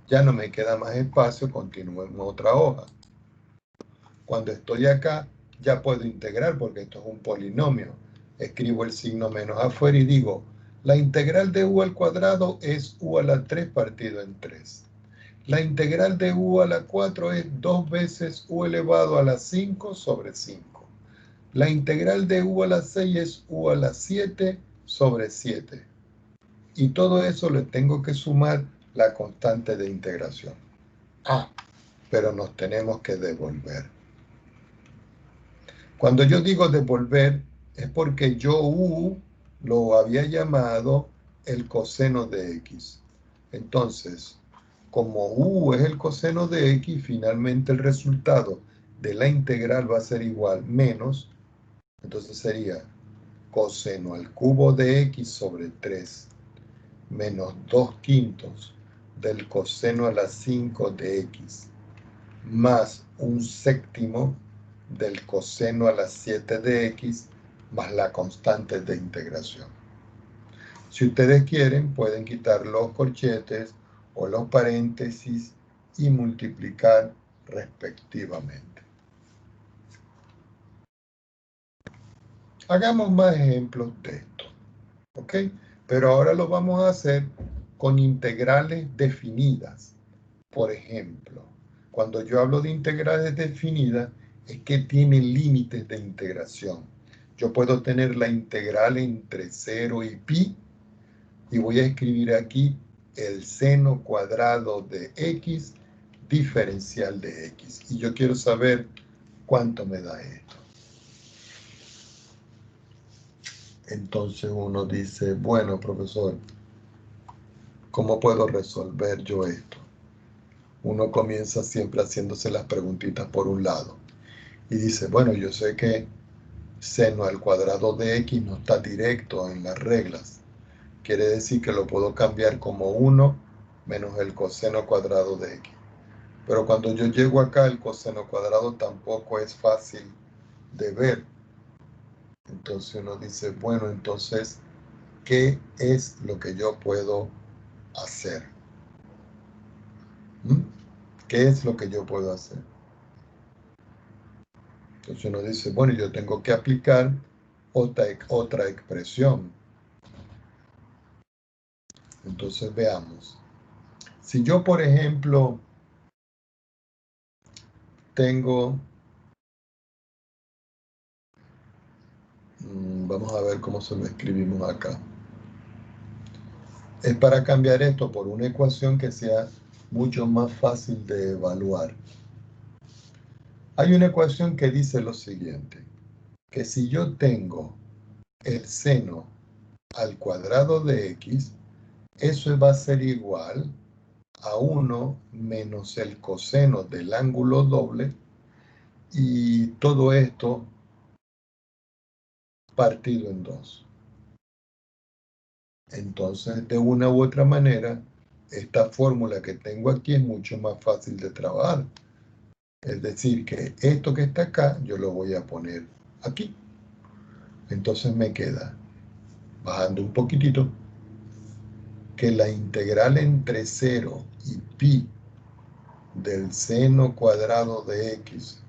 Ya no me queda más espacio, continúo en otra hoja. Cuando estoy acá, ya puedo integrar porque esto es un polinomio. Escribo el signo menos afuera y digo, la integral de u al cuadrado es u a la 3 partido en 3. La integral de u a la 4 es 2 veces u elevado a la 5 sobre 5. La integral de u a la 6 es u a la 7 sobre 7. Y todo eso le tengo que sumar la constante de integración. Pero nos tenemos que devolver. Cuando yo digo devolver, es porque yo u lo había llamado el coseno de x. Entonces, como u es el coseno de x, finalmente el resultado de la integral va a ser igual menos, entonces sería coseno al cubo de x sobre 3 menos 2 quintos del coseno a la 5 de x más un séptimo del coseno a la 7 de x más la constante de integración. Si ustedes quieren, pueden quitar los corchetes o los paréntesis y multiplicar respectivamente. Hagamos más ejemplos de esto, ¿ok? Pero ahora lo vamos a hacer con integrales definidas. Por ejemplo, cuando yo hablo de integrales definidas, es que tienen límites de integración. Yo puedo tener la integral entre 0 y pi, y voy a escribir aquí el seno cuadrado de x diferencial de x. Y yo quiero saber cuánto me da esto. Entonces uno dice, bueno, profesor, ¿cómo puedo resolver yo esto? Uno comienza siempre haciéndose las preguntitas por un lado. Y dice, bueno, yo sé que seno al cuadrado de x no está directo en las reglas. Quiere decir que lo puedo cambiar como 1 menos el coseno cuadrado de x. Pero cuando yo llego acá, el coseno cuadrado tampoco es fácil de ver. Entonces uno dice, bueno, entonces, ¿qué es lo que yo puedo hacer? ¿Qué es lo que yo puedo hacer? Entonces uno dice, bueno, yo tengo que aplicar otra expresión. Entonces veamos. Si yo, por ejemplo, tengo... vamos a ver cómo se lo escribimos acá. Es para cambiar esto por una ecuación que sea mucho más fácil de evaluar. Hay una ecuación que dice lo siguiente, que si yo tengo el seno al cuadrado de x, eso va a ser igual a 1 menos el coseno del ángulo doble, y todo esto partido en 2. Entonces, de una u otra manera, esta fórmula que tengo aquí es mucho más fácil de trabajar. Es decir, que esto que está acá, yo lo voy a poner aquí. Entonces me queda, bajando un poquitito, que la integral entre 0 y pi del seno cuadrado de x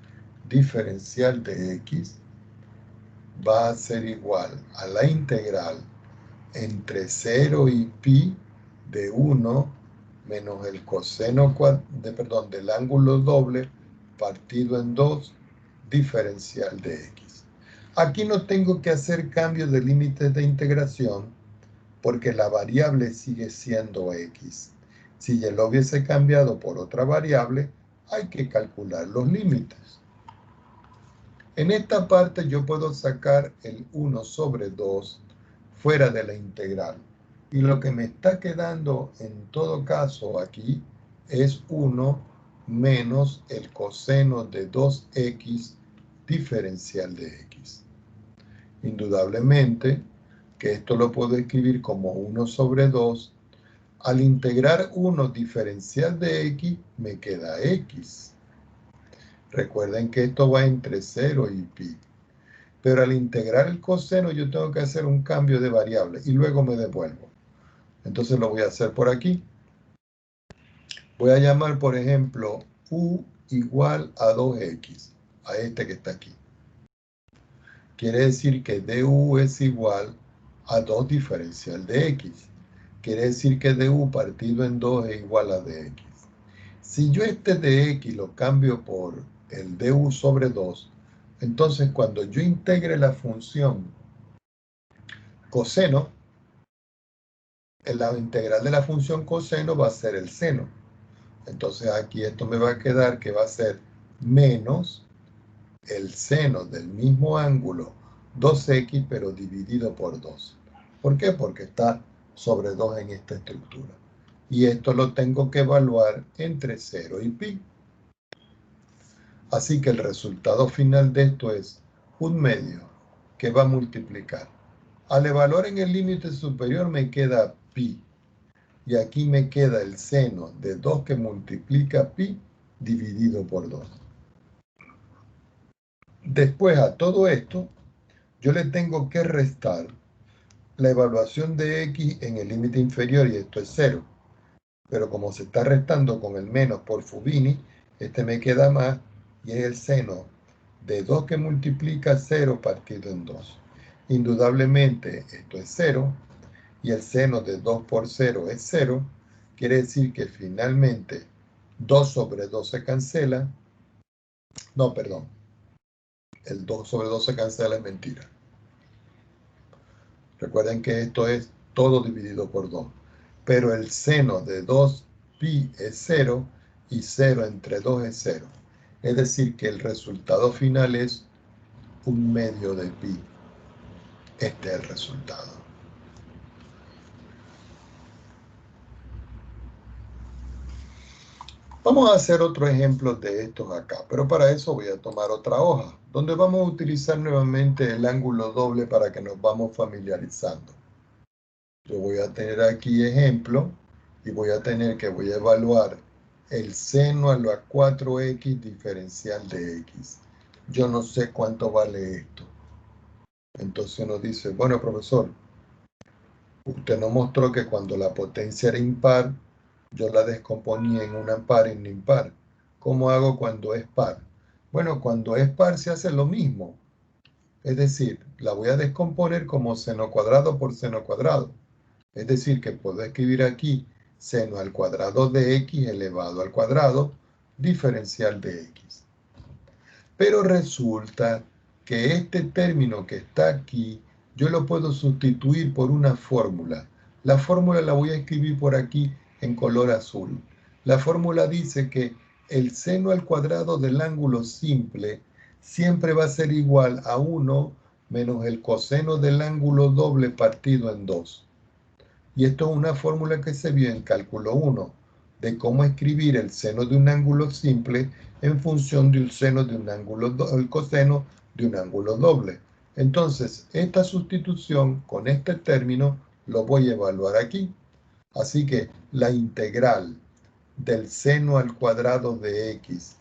diferencial de x va a ser igual a la integral entre 0 y pi de 1 menos el coseno del ángulo doble partido en 2 diferencial de x. Aquí no tengo que hacer cambios de límites de integración porque la variable sigue siendo x. Si ya lo hubiese cambiado por otra variable, hay que calcular los límites. En esta parte yo puedo sacar el 1 sobre 2 fuera de la integral. Y lo que me está quedando en todo caso aquí es 1 menos el coseno de 2x diferencial de x. Indudablemente que esto lo puedo escribir como 1 sobre 2. Al integrar 1 diferencial de x, me queda x. Recuerden que esto va entre 0 y pi. Pero al integrar el coseno yo tengo que hacer un cambio de variable y luego me devuelvo. Entonces lo voy a hacer por aquí. Voy a llamar, por ejemplo, u igual a 2x, a este que está aquí. Quiere decir que du es igual a 2 diferencial de x. Quiere decir que du partido en 2 es igual a dx. Si yo este dx lo cambio por el du sobre 2, entonces cuando yo integre la función coseno, la integral de la función coseno va a ser el seno. Entonces aquí esto me va a quedar que va a ser menos el seno del mismo ángulo 2x, pero dividido por 2. ¿Por qué? Porque está sobre 2 en esta estructura. Y esto lo tengo que evaluar entre 0 y pi. Así que el resultado final de esto es un medio que va a multiplicar. Al evaluar en el límite superior me queda pi. Y aquí me queda el seno de 2 que multiplica pi dividido por 2. Después a todo esto, yo le tengo que restar la evaluación de x en el límite inferior, y esto es 0. Pero como se está restando con el menos por Fubini, este me queda más, y es el seno de 2 que multiplica 0 partido en 2. Indudablemente esto es 0, y el seno de 2 por 0 es 0. Quiere decir que finalmente 2 sobre 2 se cancela. No, perdón. El 2 sobre 2 se cancela, es mentira. Recuerden que esto es todo dividido por 2. Pero el seno de 2pi es 0 y 0 entre 2 es 0. Es decir, que el resultado final es un medio de pi. Este es el resultado. Vamos a hacer otro ejemplo de estos acá, pero para eso voy a tomar otra hoja, donde vamos a utilizar nuevamente el ángulo doble para que nos vamos familiarizando. Yo voy a tener aquí ejemplo y voy a evaluar el seno a la 4x diferencial de x. Yo no sé cuánto vale esto. Entonces nos dice, bueno, profesor, usted nos mostró que cuando la potencia era impar, yo la descomponía en una par y en impar. ¿Cómo hago cuando es par? Bueno, cuando es par se hace lo mismo. Es decir, la voy a descomponer como seno cuadrado por seno cuadrado. Es decir, que puedo escribir aquí seno al cuadrado de x elevado al cuadrado diferencial de x. Pero resulta que este término que está aquí, yo lo puedo sustituir por una fórmula. La fórmula la voy a escribir por aquí en color azul. La fórmula dice que el seno al cuadrado del ángulo simple siempre va a ser igual a 1 menos el coseno del ángulo doble partido en 2. Y esto es una fórmula que se vio en cálculo 1, de cómo escribir el seno de un ángulo simple en función del seno de un ángulo, el coseno de un ángulo doble. Entonces, esta sustitución con este término lo voy a evaluar aquí. Así que la integral del seno al cuadrado de x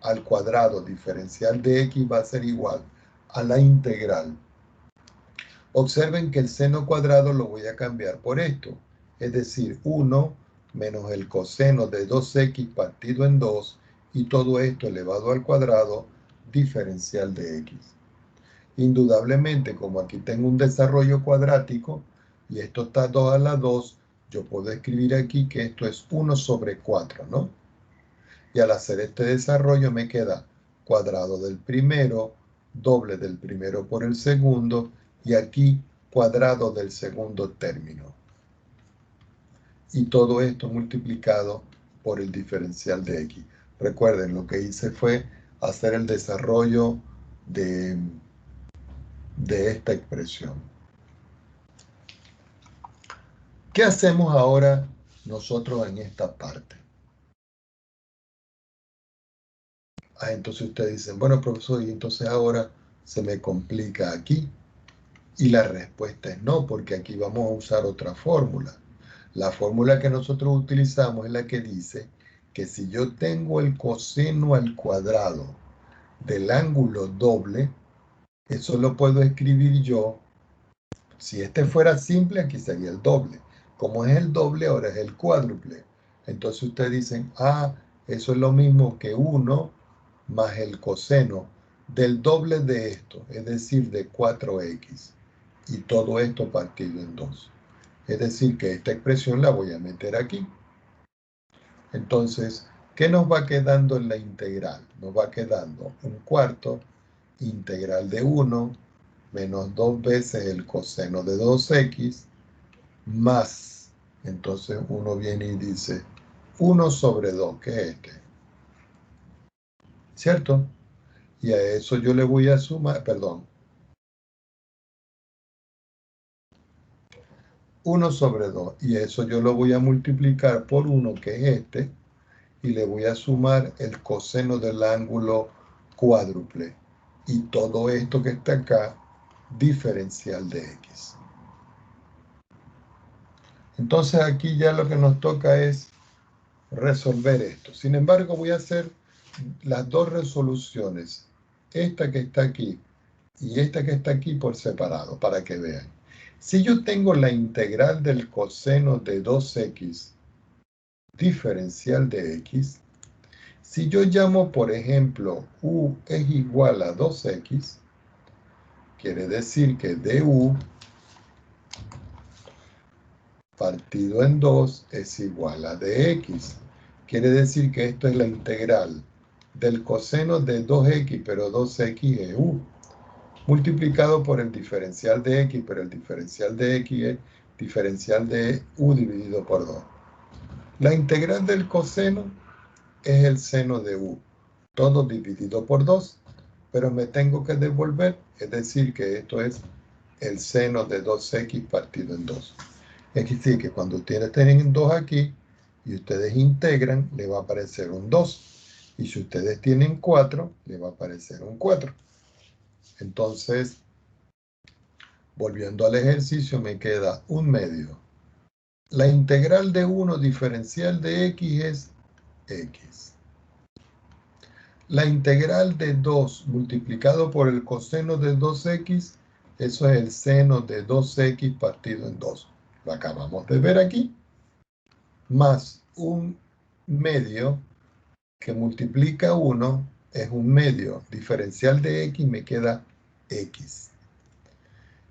al cuadrado diferencial de x va a ser igual a la integral. Observen que el seno cuadrado lo voy a cambiar por esto, es decir, 1 menos el coseno de 2x partido en 2 y todo esto elevado al cuadrado diferencial de x. Indudablemente, como aquí tengo un desarrollo cuadrático y esto está 2 a la 2, yo puedo escribir aquí que esto es 1 sobre 4, ¿no? Y al hacer este desarrollo me queda cuadrado del primero, doble del primero por el segundo, y aquí cuadrado del segundo término. Y todo esto multiplicado por el diferencial de x. Recuerden, lo que hice fue hacer el desarrollo de esta expresión. ¿Qué hacemos ahora nosotros en esta parte? Entonces ustedes dicen, bueno, profesor, y entonces ahora se me complica aquí. Y la respuesta es no, porque aquí vamos a usar otra fórmula. La fórmula que nosotros utilizamos es la que dice que si yo tengo el coseno al cuadrado del ángulo doble, eso lo puedo escribir yo. Si este fuera simple, aquí sería el doble. Como es el doble, ahora es el cuádruple. Entonces ustedes dicen, eso es lo mismo que 1 más el coseno del doble de esto, es decir, de 4x. Y todo esto partido en 2. Es decir, que esta expresión la voy a meter aquí. Entonces, ¿qué nos va quedando en la integral? Nos va quedando un cuarto integral de 1 menos 2 veces el coseno de 2x más, entonces uno viene y dice 1 sobre 2, que es este, ¿cierto? Y a eso yo le voy a sumar, perdón, 1 sobre 2, y eso yo lo voy a multiplicar por 1, que es este, y le voy a sumar el coseno del ángulo cuádruple. Y todo esto que está acá, diferencial de x. Entonces aquí ya lo que nos toca es resolver esto. Sin embargo, voy a hacer las dos resoluciones, esta que está aquí y esta que está aquí por separado, para que vean. Si yo tengo la integral del coseno de 2x diferencial de x, si yo llamo, por ejemplo, u es igual a 2x, quiere decir que du partido en 2 es igual a dx. Quiere decir que esto es la integral del coseno de 2x, pero 2x es u, multiplicado por el diferencial de x, pero el diferencial de x es diferencial de u dividido por 2. La integral del coseno es el seno de u, todo dividido por 2, pero me tengo que devolver, es decir, que esto es el seno de 2x partido en 2. Es decir, que cuando ustedes tienen 2 aquí y ustedes integran, le va a aparecer un 2. Y si ustedes tienen 4, le va a aparecer un 4. Entonces, volviendo al ejercicio, me queda un medio. La integral de 1 diferencial de x es x. La integral de 2 multiplicado por el coseno de 2x, eso es el seno de 2x partido en 2. Lo acabamos de ver aquí. Más un medio que multiplica 1 es un medio diferencial de x, me queda x.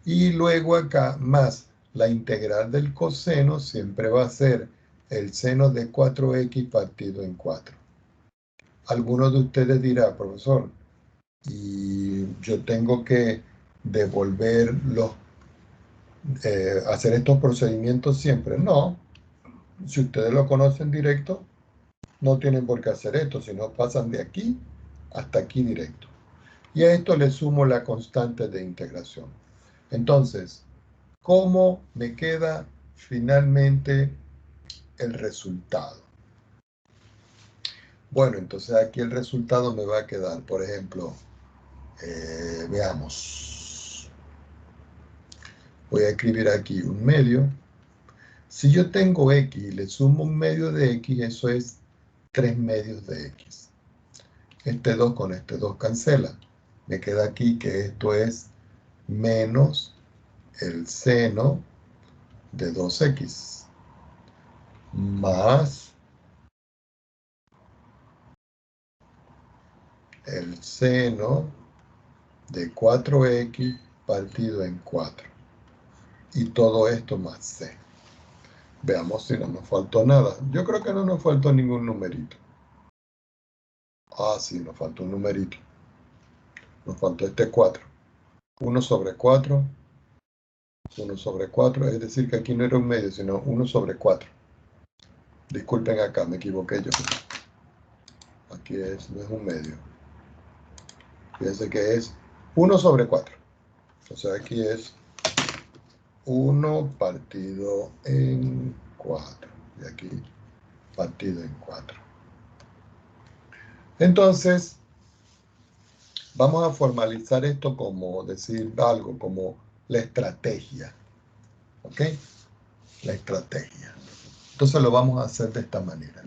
Y luego acá más la integral del coseno siempre va a ser el seno de 4x partido en 4. Algunos de ustedes dirá, profesor, y yo tengo que devolver hacer estos procedimientos siempre. No, si ustedes lo conocen directo, no tienen por qué hacer esto, sino pasan de aquí hasta aquí directo. Y a esto le sumo la constante de integración. Entonces, ¿cómo me queda finalmente el resultado? Bueno, entonces aquí el resultado me va a quedar, por ejemplo, veamos. Voy a escribir aquí un medio. Si yo tengo x y le sumo un medio de x, eso es 3 medios de x. Este 2 con este 2 cancela. Me queda aquí que esto es menos el seno de 2x más el seno de 4x partido en 4. Y todo esto más c. Veamos si no nos faltó nada. Yo creo que no nos faltó ningún numerito. Ah, sí, nos faltó un numerito. Nos faltó este 4. 1 sobre 4. 1 sobre 4. Es decir, que aquí no era un medio, sino 1 sobre 4. Disculpen acá, me equivoqué yo. Aquí no es un medio. Fíjense que es 1 sobre 4. O sea, aquí es 1 partido en 4. Y aquí partido en 4. Entonces, vamos a formalizar esto como decir algo, como la estrategia. ¿Ok? La estrategia. Entonces lo vamos a hacer de esta manera.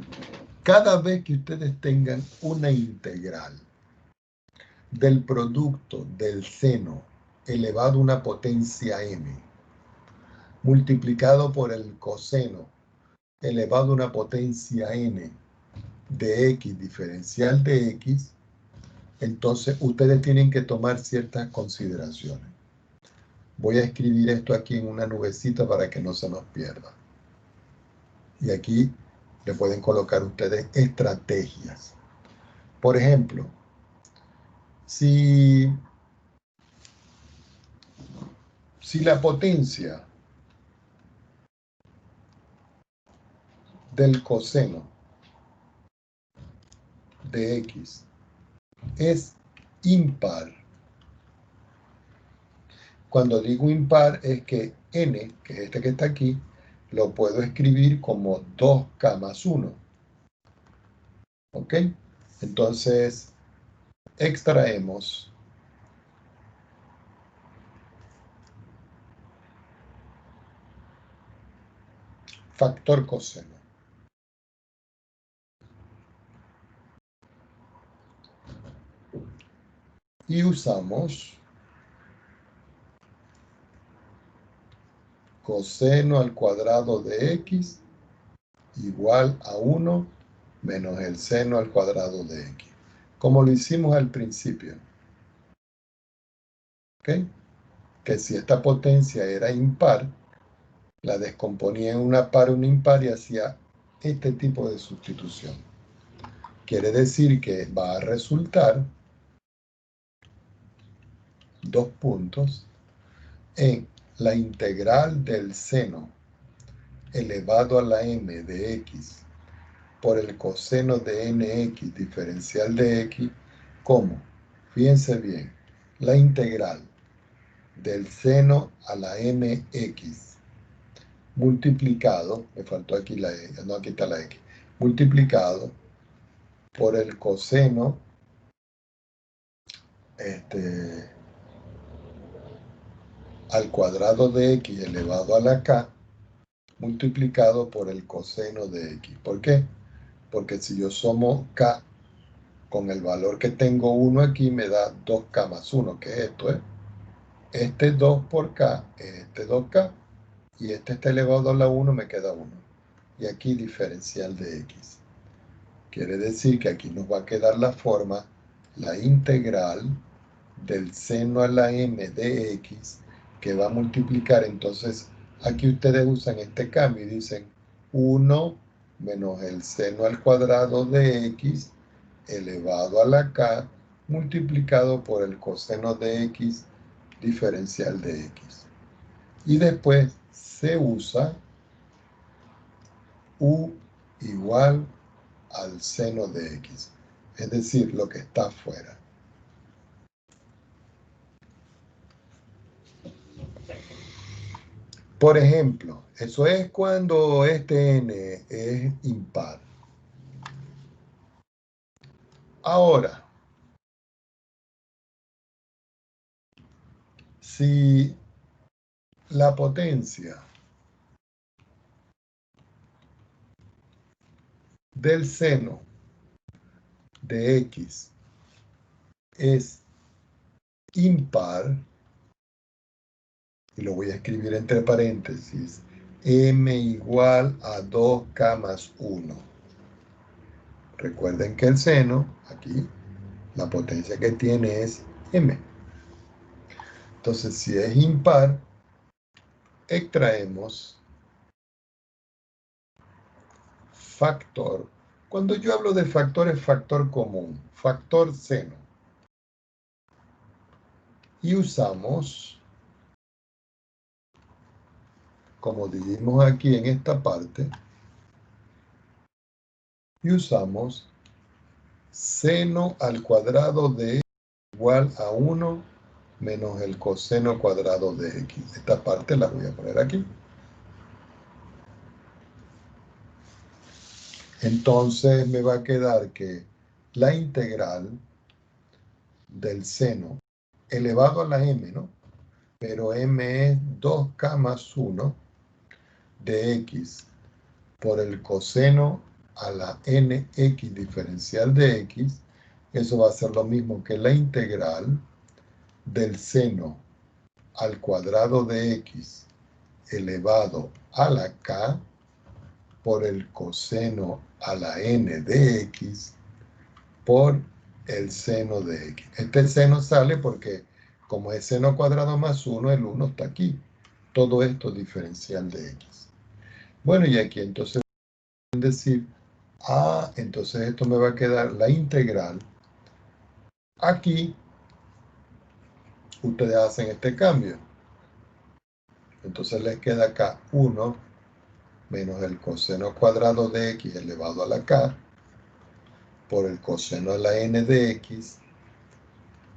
Cada vez que ustedes tengan una integral del producto del seno elevado a una potencia m, multiplicado por el coseno elevado a una potencia n de x diferencial de x, entonces ustedes tienen que tomar ciertas consideraciones. Voy a escribir esto aquí en una nubecita para que no se nos pierda. Y aquí le pueden colocar ustedes estrategias. Por ejemplo, si la potencia del coseno de x es impar, cuando digo impar es que n, que es este que está aquí, lo puedo escribir como 2k más 1. ¿Ok? Entonces, extraemos factor coseno. Y usamos coseno al cuadrado de x igual a 1 menos el seno al cuadrado de x. Como lo hicimos al principio. ¿Ok? Que si esta potencia era impar, la descomponía en una par o un impar y hacía este tipo de sustitución. Quiere decir que va a resultar, dos puntos, en la integral del seno elevado a la m de x por el coseno de nx diferencial de x, como, fíjense bien, la integral del seno a la mx multiplicado, me faltó aquí la e, no, aquí está la x, multiplicado por el coseno al cuadrado de x elevado a la k multiplicado por el coseno de x. ¿Por qué? Porque si yo sumo k con el valor que tengo 1 aquí, me da 2k más 1, que es esto, Este 2 por k es este 2k, y este está elevado a la 1, me queda 1. Y aquí diferencial de x. Quiere decir que aquí nos va a quedar la forma la integral del seno a la m de x, que va a multiplicar. Entonces, aquí ustedes usan este cambio y dicen 1 menos el seno al cuadrado de x elevado a la k multiplicado por el coseno de x diferencial de x. Y después se usa u igual al seno de x, es decir, lo que está afuera. Por ejemplo, eso es cuando este n es impar. Ahora, si la potencia del seno de x es impar, y lo voy a escribir entre paréntesis, m igual a 2k más 1. Recuerden que el seno, aquí, la potencia que tiene es m. Entonces, si es impar, extraemos factor. Cuando yo hablo de factor, es factor común, factor seno. Y usamos, como dijimos aquí en esta parte, y usamos seno al cuadrado de igual a 1 menos el coseno cuadrado de x. Esta parte la voy a poner aquí. Entonces me va a quedar que la integral del seno elevado a la m, ¿no? Pero m es 2k más 1 de x por el coseno a la nx diferencial de x. Eso va a ser lo mismo que la integral del seno al cuadrado de x elevado a la k por el coseno a la n de x por el seno de x. Este seno sale porque como es seno cuadrado más 1, el 1 está aquí. Todo esto diferencial de x. Bueno, y aquí entonces decir, entonces esto me va a quedar la integral. Aquí ustedes hacen este cambio. Entonces les queda acá 1 menos el coseno cuadrado de x elevado a la k por el coseno a la n de x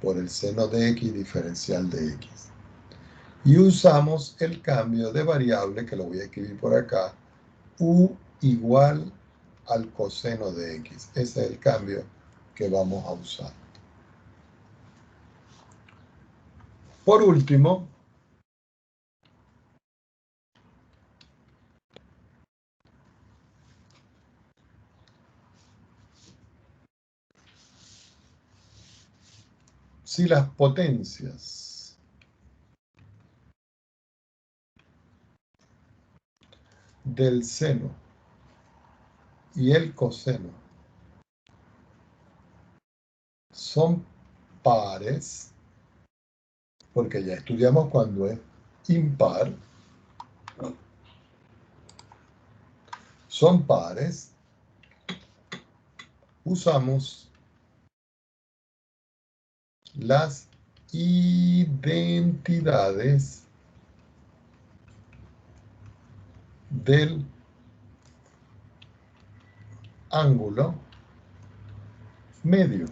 por el seno de x diferencial de x. Y usamos el cambio de variable, que lo voy a escribir por acá, u igual al coseno de x. Ese es el cambio que vamos a usar. Por último, si las potencias del seno y el coseno son pares, porque ya estudiamos cuando es impar, son pares, usamos las identidades del ángulo medio.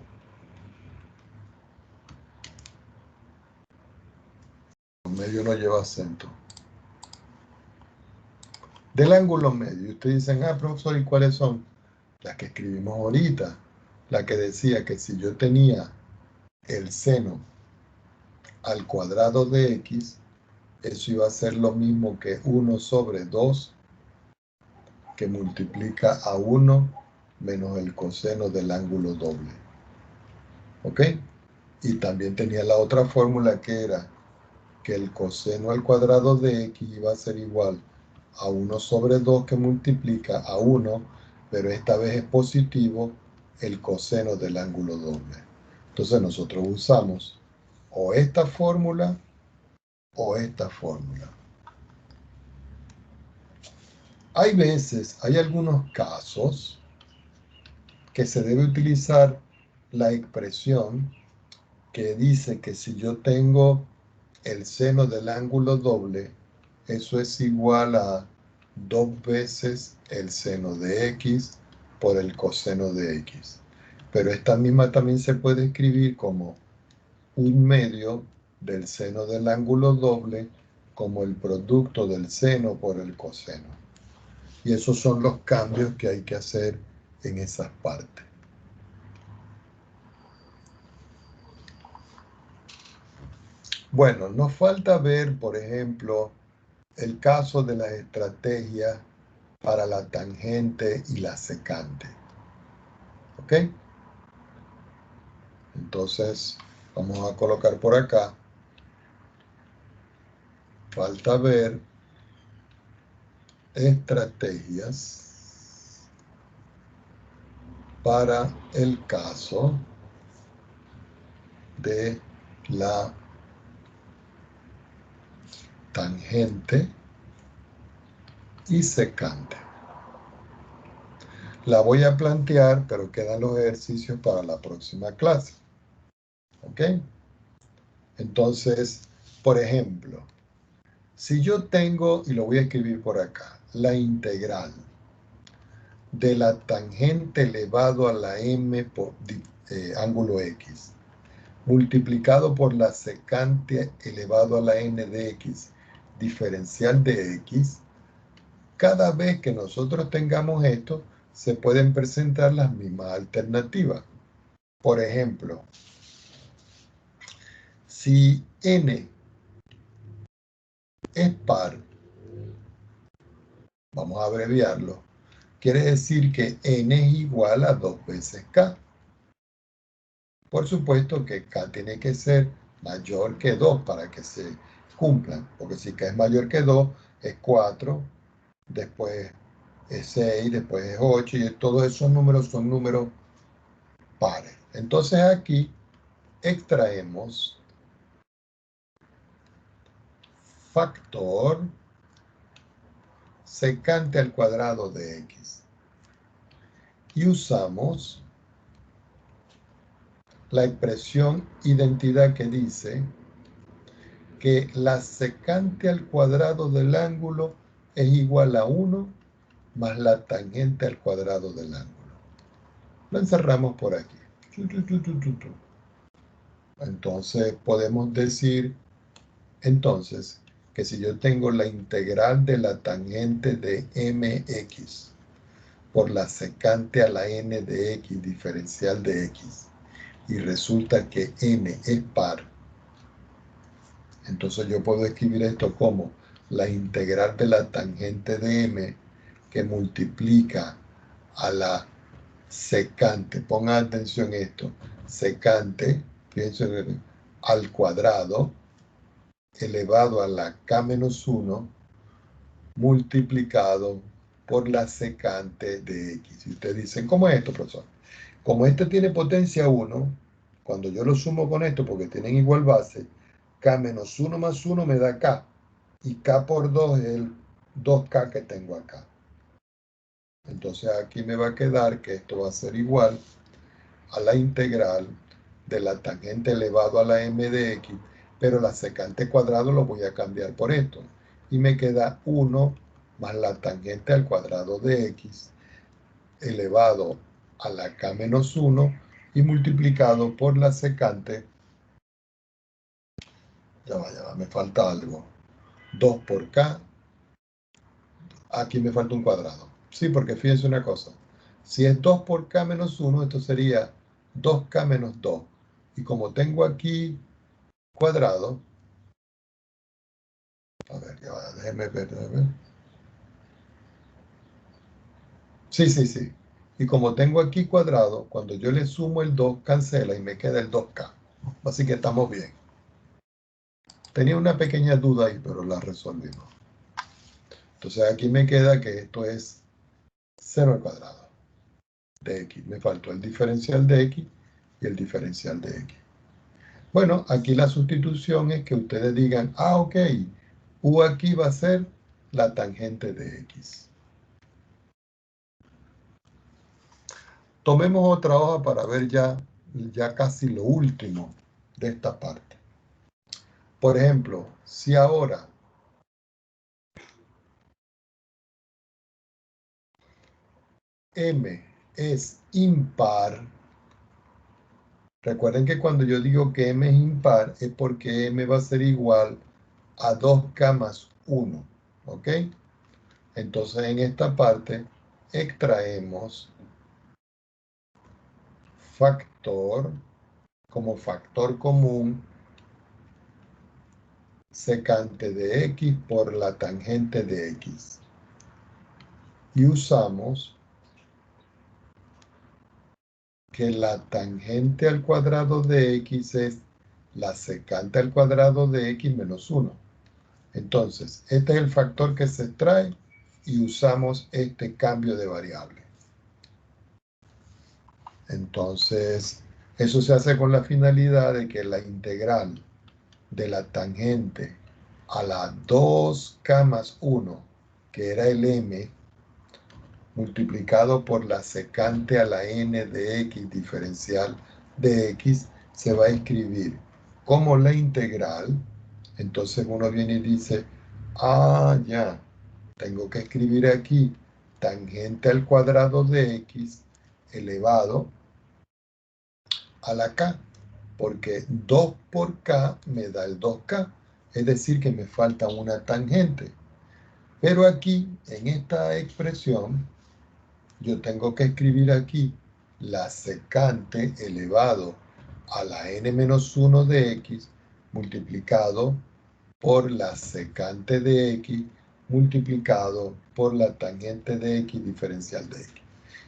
Medio no lleva acento. Del ángulo medio. Y ustedes dicen, profesor, ¿y cuáles son? Las que escribimos ahorita. La que decía que si yo tenía el seno al cuadrado de x, eso iba a ser lo mismo que 1 sobre 2 que multiplica a 1 menos el coseno del ángulo doble. ¿Ok? Y también tenía la otra fórmula que era que el coseno al cuadrado de x iba a ser igual a 1 sobre 2 que multiplica a 1, pero esta vez es positivo, el coseno del ángulo doble. Entonces nosotros usamos o esta fórmula o esta fórmula. Hay veces, hay algunos casos que se debe utilizar la expresión que dice que si yo tengo el seno del ángulo doble, eso es igual a 2 veces el seno de x por el coseno de x. Pero esta misma también se puede escribir como 1/2 del seno del ángulo doble como el producto del seno por el coseno. Y esos son los cambios que hay que hacer en esas partes. Bueno, nos falta ver, por ejemplo, el caso de las estrategias para la tangente y la secante. ¿Ok? Entonces, vamos a colocar por acá. Falta ver estrategias para el caso de la tangente y secante. La voy a plantear, pero quedan los ejercicios para la próxima clase. ¿Ok? Entonces, por ejemplo, si yo tengo, y lo voy a escribir por acá, la integral de la tangente elevado a la m por ángulo x, multiplicado por la secante elevado a la n de x, diferencial de x, cada vez que nosotros tengamos esto, se pueden presentar las mismas alternativas. Por ejemplo, si n es par, vamos a abreviarlo, quiere decir que n es igual a 2 veces k. Por supuesto que k tiene que ser mayor que 2 para que se cumplan, porque si k es mayor que 2, es 4, después es 6, después es 8, y todos esos números son números pares. Entonces aquí extraemos factor secante al cuadrado de x y usamos la expresión identidad que dice que la secante al cuadrado del ángulo es igual a 1 más la tangente al cuadrado del ángulo. Lo encerramos por aquí. Entonces podemos decir entonces que si yo tengo la integral de la tangente de mx por la secante a la n de x diferencial de x y resulta que n es par, entonces yo puedo escribir esto como la integral de la tangente de m que multiplica a la secante, pongan atención a esto, secante, fíjense, al cuadrado elevado a la k menos 1 multiplicado por la secante de x. Y ustedes dicen, ¿cómo es esto, profesor? Como este tiene potencia 1, cuando yo lo sumo con esto, porque tienen igual base, k menos 1 más 1 me da k. Y k por 2 es el 2k que tengo acá. Entonces aquí me va a quedar que esto va a ser igual a la integral de la tangente elevado a la m de x, pero la secante cuadrado lo voy a cambiar por esto. Y me queda 1 más la tangente al cuadrado de x elevado a la k menos 1 y multiplicado por la secante, ya va, me falta algo, 2 por k, aquí me falta un cuadrado. Sí, porque fíjense una cosa, si es 2 por k menos 1, esto sería 2k menos 2. Y como tengo aquí cuadrado, a ver, ya va, déjenme ver. Sí. Y como tengo aquí cuadrado, cuando yo le sumo el 2, cancela y me queda el 2k. Así que estamos bien. Tenía una pequeña duda ahí, pero la resolvimos. Entonces aquí me queda que esto es 0 al cuadrado de x. Me faltó el diferencial de x y el diferencial de x. Bueno, aquí la sustitución es que ustedes digan, ah, ok, u aquí va a ser la tangente de x. Tomemos otra hoja para ver ya casi lo último de esta parte. Por ejemplo, si ahora m es impar, recuerden que cuando yo digo que m es impar es porque m va a ser igual a 2k más 1, ¿ok? Entonces en esta parte extraemos factor como factor común secante de x por la tangente de x. Y usamos que la tangente al cuadrado de x es la secante al cuadrado de x menos 1. Entonces, este es el factor que se extrae y usamos este cambio de variable. Entonces, eso se hace con la finalidad de que la integral de la tangente a la 2k más 1, que era el m, multiplicado por la secante a la n de x diferencial de x, se va a escribir como la integral. Entonces uno viene y dice, ah, ya, tengo que escribir aquí tangente al cuadrado de x elevado a la k, porque 2 por k me da el 2k, es decir que me falta una tangente. Pero aquí, en esta expresión, yo tengo que escribir aquí la secante elevado a la n menos 1 de x multiplicado por la secante de x multiplicado por la tangente de x diferencial de x.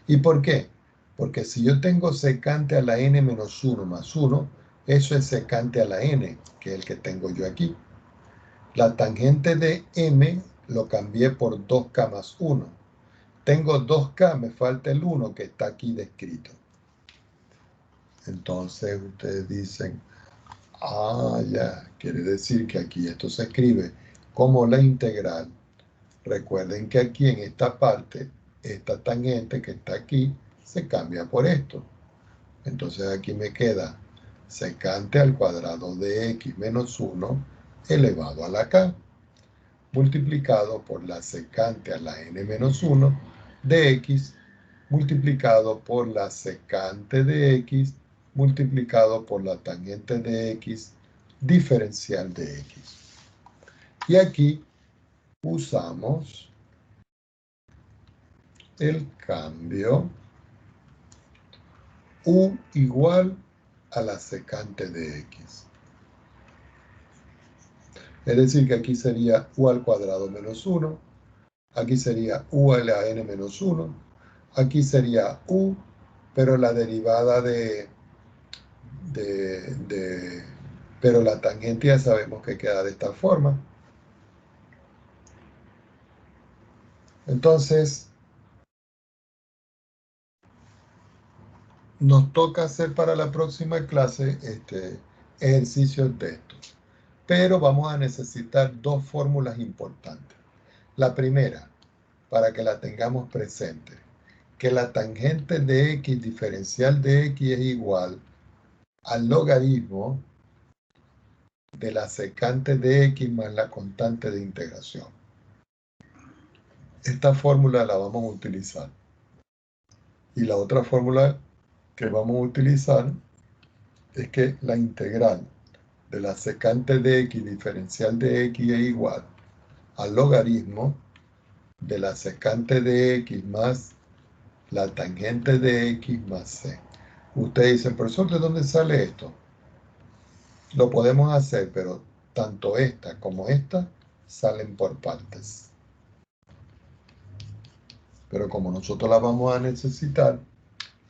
¿Y por qué? Porque si yo tengo secante a la n menos 1 más 1, eso es secante a la n, que es el que tengo yo aquí. La tangente de m lo cambié por 2k más 1. Tengo 2k, me falta el 1 que está aquí descrito. Entonces ustedes dicen, ah, ya, quiere decir que aquí esto se escribe como la integral. Recuerden que aquí en esta parte, esta tangente que está aquí, se cambia por esto. Entonces aquí me queda secante al cuadrado de x menos 1 elevado a la k, multiplicado por la secante a la n menos 1 de x, multiplicado por la secante de x, multiplicado por la tangente de x, diferencial de x. Y aquí usamos el cambio u igual a la secante de x. Es decir, que aquí sería u al cuadrado menos 1, aquí sería u a la n menos 1, aquí sería u, pero la derivada pero la tangente ya sabemos que queda de esta forma. Entonces, nos toca hacer para la próxima clase ejercicios de estos. Pero vamos a necesitar dos fórmulas importantes. La primera, para que la tengamos presente, que la tangente de x diferencial de x es igual al logaritmo de la secante de x más la constante de integración. Esta fórmula la vamos a utilizar. Y la otra fórmula que vamos a utilizar es que la integral de la secante de x diferencial de x es igual al logaritmo de la secante de x más la tangente de x más c. Ustedes dicen, profesor, ¿de dónde sale esto? Lo podemos hacer, pero tanto esta como esta salen por partes. Pero como nosotros las vamos a necesitar,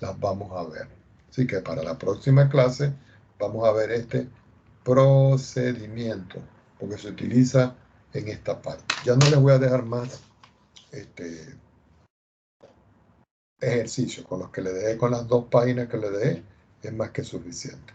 las vamos a ver. Así que para la próxima clase vamos a ver este procedimiento, porque se utiliza en esta parte. Ya no les voy a dejar más ejercicios con los que le dejé, con las dos páginas que le dejé. es más que suficiente.